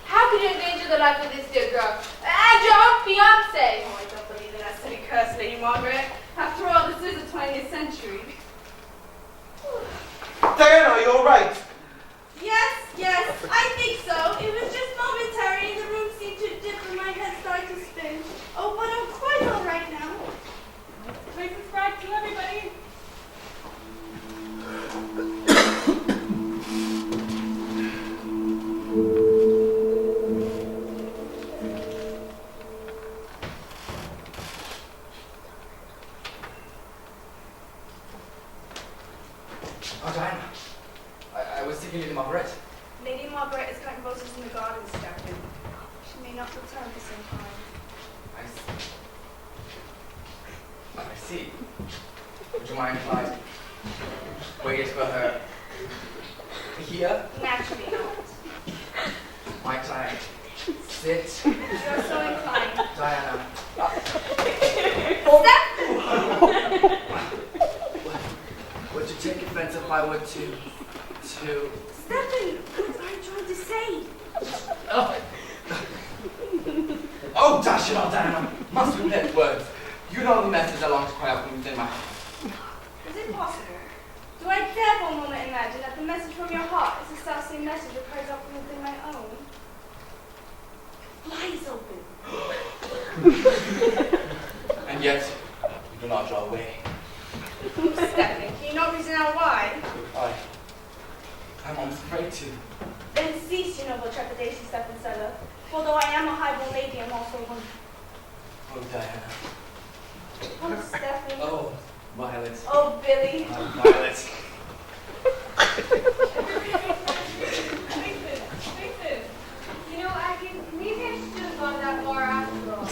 How could you endanger the life of this dear girl? And your own fiancé. Oh, I don't believe in that silly curse, Lady Margaret. After all, this is the 20th century. Diana, are you all right? Yes, I think so. It was just momentary and the room seemed to dip and my head started to spin. Oh, but I'm quite all right now. Nice and subscribe to everybody. Oh, Diana. I was thinking Lady Margaret. Lady Margaret is cutting roses in the gardens, Captain. She may not return for some time. I see. Would you mind if I waited for her here? Naturally not. Might I sit? You're so inclined. Diana. Would you take offense if I were to... Stephen, what are you trying to say? Oh, dash it all, Diana. Must repent words. You know the message I long to cry out from within my heart. Is it possible? Do I dare for a moment imagine that the message from your heart is the self-same message that cries out from within my own? Flies open. And yet, you do not draw away. Stephen, can you not reason out why? I My mom's afraid to. Then cease your noble trepidation, step and seller. For though I am a highborn lady, I'm also one. Oh, Diana. Oh, Stephen. Oh, Violet. Oh, Billy. Violet. You know, Aggie, maybe I should have gone that far after all.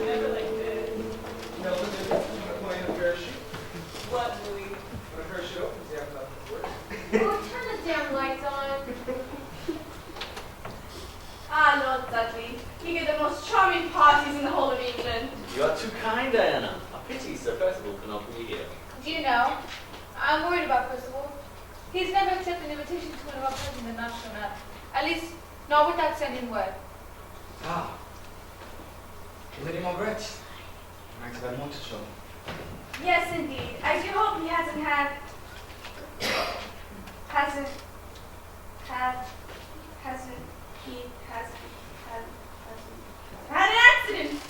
Never like this. No, but there's a point of parachute. What, Louis? When a parachute opens, you have nothing to work. Oh, turn the damn lights on. Ah, Lord Dudley. You get the most charming parties in the whole of England. You are too kind, Diana. A pity Sir Percival cannot be here. Do you know? I'm worried about Percival. He's never accepted an invitation to one of our parties and not shown up. At least, not without sending word. Ah. Lady Margaret. Might have had more to show. Yes, indeed. I do hope he hasn't had an accident.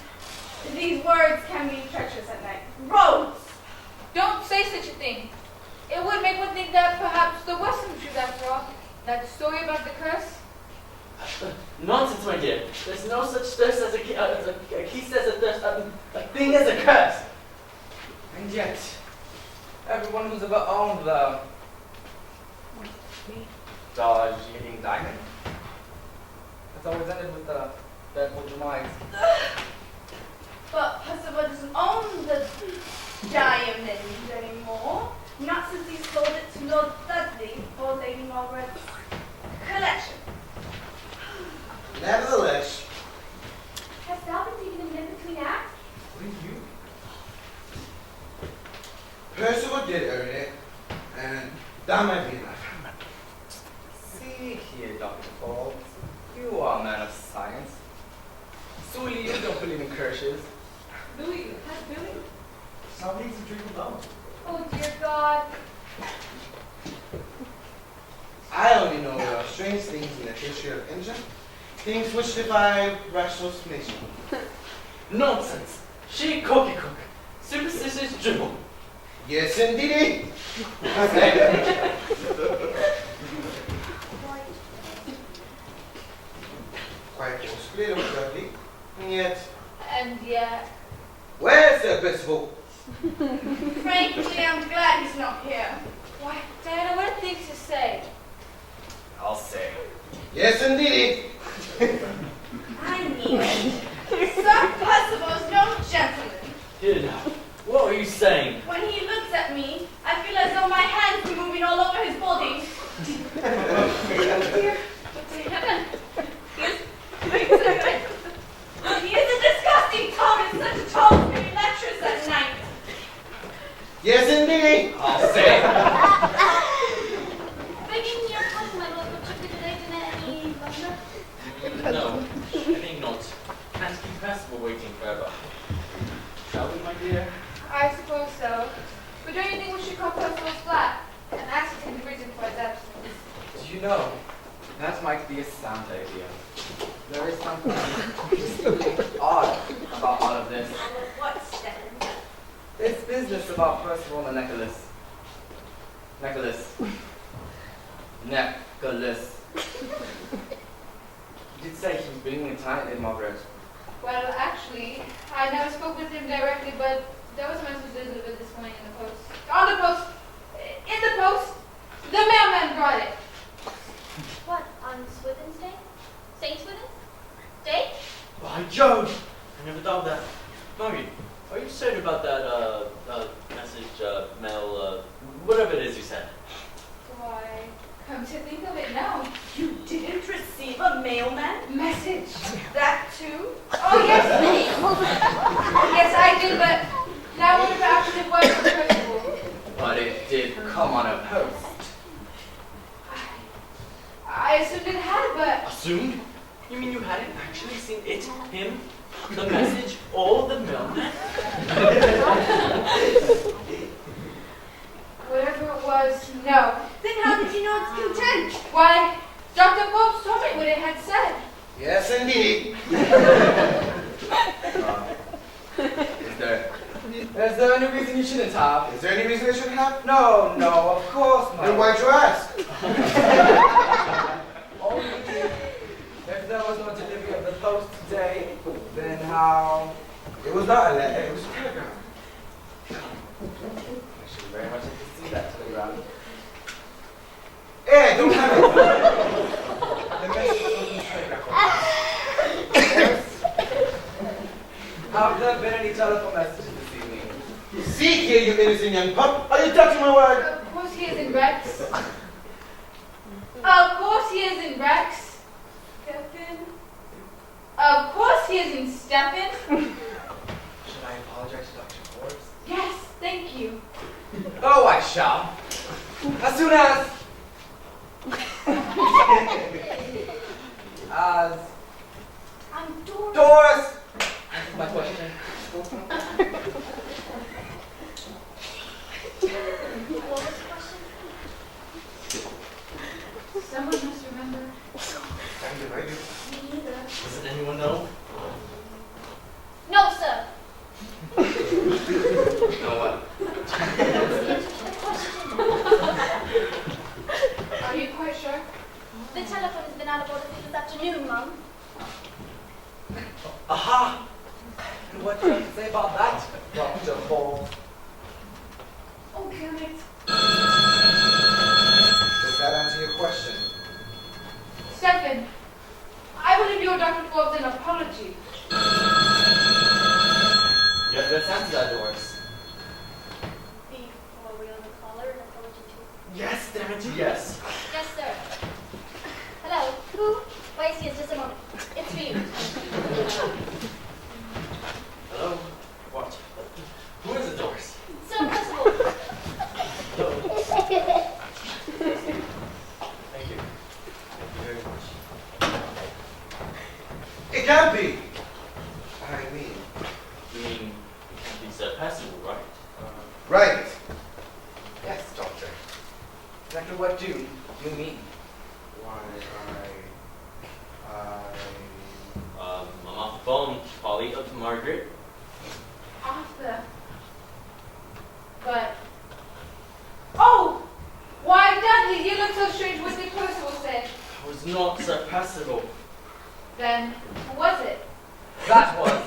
These words can be treacherous at night. Roads! Don't say such a thing. It would make one think that perhaps there was some truth after all. That story about the curse. Nonsense, my dear. There's no such thirst as he says a thirst, a thing as a curse. And yet, everyone who's ever owned the Darjeeling diamond has always ended with the dreadful demise. But Percival doesn't own the diamond anymore. Not since he sold it to Lord Dudley for Lady Margaret's collection. Nevertheless, Has Sal been taking a minute between acts? What are you? Percival did earn it, and that might be enough. See here, Dr. Forbes. You are a man of science. Surely you don't believe in curses. Louis, has Billy? Somebody needs to drink alone. Oh, dear God. I only know there are strange things in the history of India, things which defy rational explanation. Nonsense. She cookie cook. Superstitious dribble. Yes, indeed. Quite possibly, Lord Dudley. And yet, where's the Percival? Frankly, I'm glad he's not here. Why, Diana, what a thing to say. I'll say. Yes, indeed. I knew it. Sir Percival's no gentleman. Here now. What are you saying? When he looks at me, I feel as though my hands were moving all over his body. Dear Diana. He is a disgusting tone and such a tone to be lectures at night. Yes, indeed. I'll say. Begging your pardon, my lord, but you could delay any longer? No, I think not. Can't keep Percival waiting forever. Shall we, my dear? I suppose so. But don't you think we should call Percival's flat and ascertain the reason for his absence? Do you know, that might be a sound idea. There is something odd about all of this. What, Stephen? This business about Percival and the necklace. Necklace. You did say he was bringing it tonight, Lady Margaret. Well, actually, I never spoke with him directly, but there was a message delivered this morning in the post. On the post! In the post! The mailman brought it! What, on Swithin's Day? St. Swithin's Day? By Jove! I never thought of that. Margaret, are you certain about that, message, mail, whatever it is you said? Why, come to think of it now. You didn't receive a mailman? Message. That too? Oh, yes, yes, I did, but now what about it was from Percival? But it did come on a post. I assumed it had, but Assumed? You mean you hadn't actually seen it, him, the message, or the mailman? whatever it was, no. Then how did you know its content? Why, Dr. Pope told me what it had said. Yes, indeed. Is there Is there any reason you shouldn't have? Is there any reason they shouldn't have? No, of course not. Then why'd you ask? Only if there was no delivery of the post today, then how? It was not a letter, it was a telegram. I should very much like to see that telegram. Hey, don't have it. The message was in the telegram. Have there been any telephone messages this evening? See here, you innocent young pup. Are you touching my word? Of course he isn't Rex. Of course he isn't Rex. Stefan? Of course he isn't Stefan. Should I apologize to Dr. Forbes? Yes, thank you. Oh, I shall. As soon as I'm Doris. Doris. Answer my question. What was the question? Someone must remember. Damn it, I do. Me neither. Doesn't anyone know? No, sir. No what? What's the answer to the question? Are you quite sure? The telephone has been out of order since this afternoon, Mum. Aha! And what do you have to say about that, Dr. Forbes? Oh, damn it. Does that answer your question? Stefan, I believe you owe Dr. Forbes an apology. Let's answer that, Doris. Before we on the caller, an apology to. Yes, damn it, yes. Yes, sir. Hello. Who? Wait, yes, just a moment. It's for you. Hello? What? Who is it, Doris? Sir Principal. Thank you. Thank you very much. It can't be. I mean, You mean it can't be so passable, right? right. Yes, Doctor. Exactly what do you mean? Why, I'm off the phone, Polly, up to Margaret. Arthur. But. Oh! Why, Dudley, you look so strange. What did Percival say? I was not so passable. Then, who was it? That was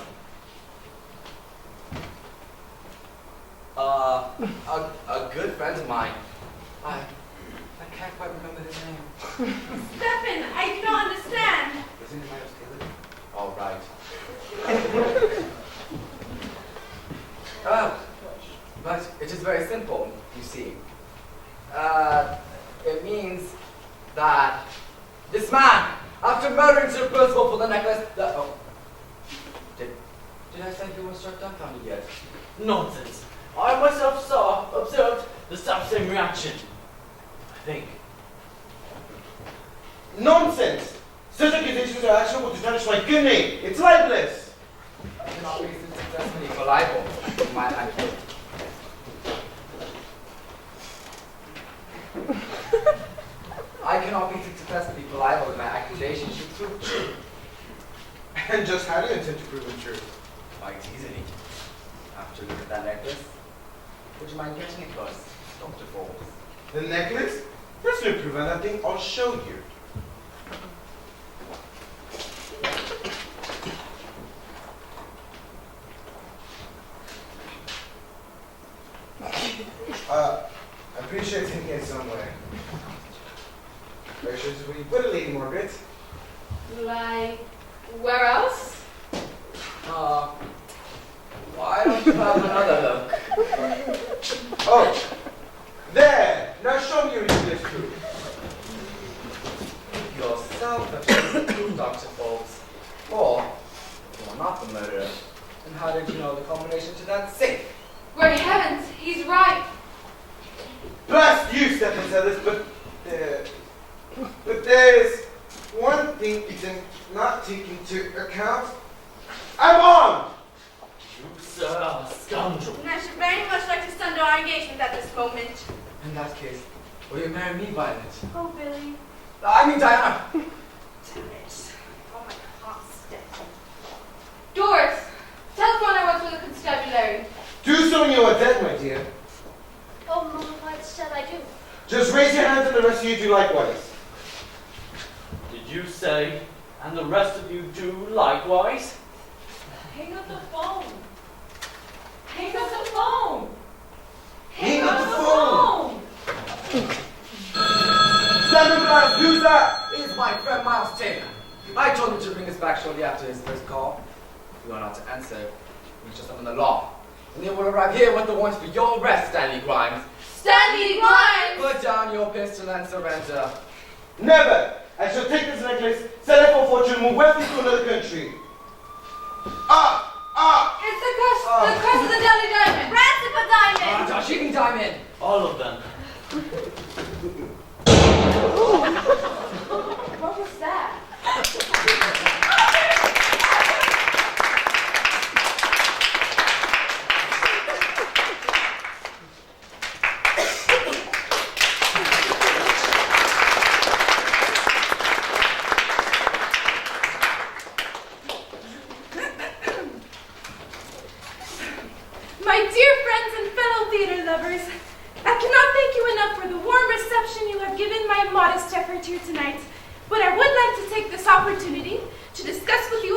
a good friend of mine. I can't quite remember his name. Stefan, I do not understand. Isn't it Miles Taylor? All right. But it is very simple, you see. It means that this man, after murdering Sir Percival for the necklace, did I say he was struck dumbfounded yet? Nonsense. I myself observed the self-same reaction. I think. Nonsense! Such accusations are actionable to tarnish my good name. It's libelous. I cannot be successfully for libel in my life. I cannot be successfully for libel in my accusations. You prove true. And just how do you intend to prove it true? Quite easily. After you look at that necklace, would you mind getting it for us, Dr. Forbes? The necklace? There's no proof on that thing. I'll show you. I'm pretty sure it's in here somewhere. Where should we put it, Lady Margaret? Like, where else? Why don't you have another look? Oh, there! Now show me your ridiculous proof. Yourself have shown the proof, Dr. Forbes. Or, if you are not the murderer, then how did you know the combination to that safe? Great heavens, he's right. Blast you, Stephen Sellers, but there's one thing you did not take into account. I'm armed! You, sir, are a scoundrel. And I should very much like to sunder our engagement at this moment. In that case, will you marry me, Violet? Oh, Billy. I mean, Diana. Damn it. Oh, my God, Stefan. Doris, telephone I want for the constabulary. Do do so when you are dead, my dear. Oh, Mama, what shall I do? Just raise your hands and the rest of you do likewise. Did you say, and the rest of you do likewise? Hang up the phone. Hang up the phone. Hang up the phone. Seven Blast User is my friend Miles Taylor. I told him to bring us back shortly after his first call. If you are not to answer, we shall summon the law. And they will arrive here with the warrant for your arrest, Stanley Grimes. Stanley Grimes! Put down your pistol and surrender. Never! I shall take this necklace, sell it for a fortune, move wealthy to another country. It's the curse of the Deli Diamond! Ransom for Diamond! Dashing Diamond! All of them. What was that? My dear friends and fellow theater lovers, I cannot thank you enough for the warm reception you have given my modest effort here tonight, but I would like to take this opportunity to discuss with you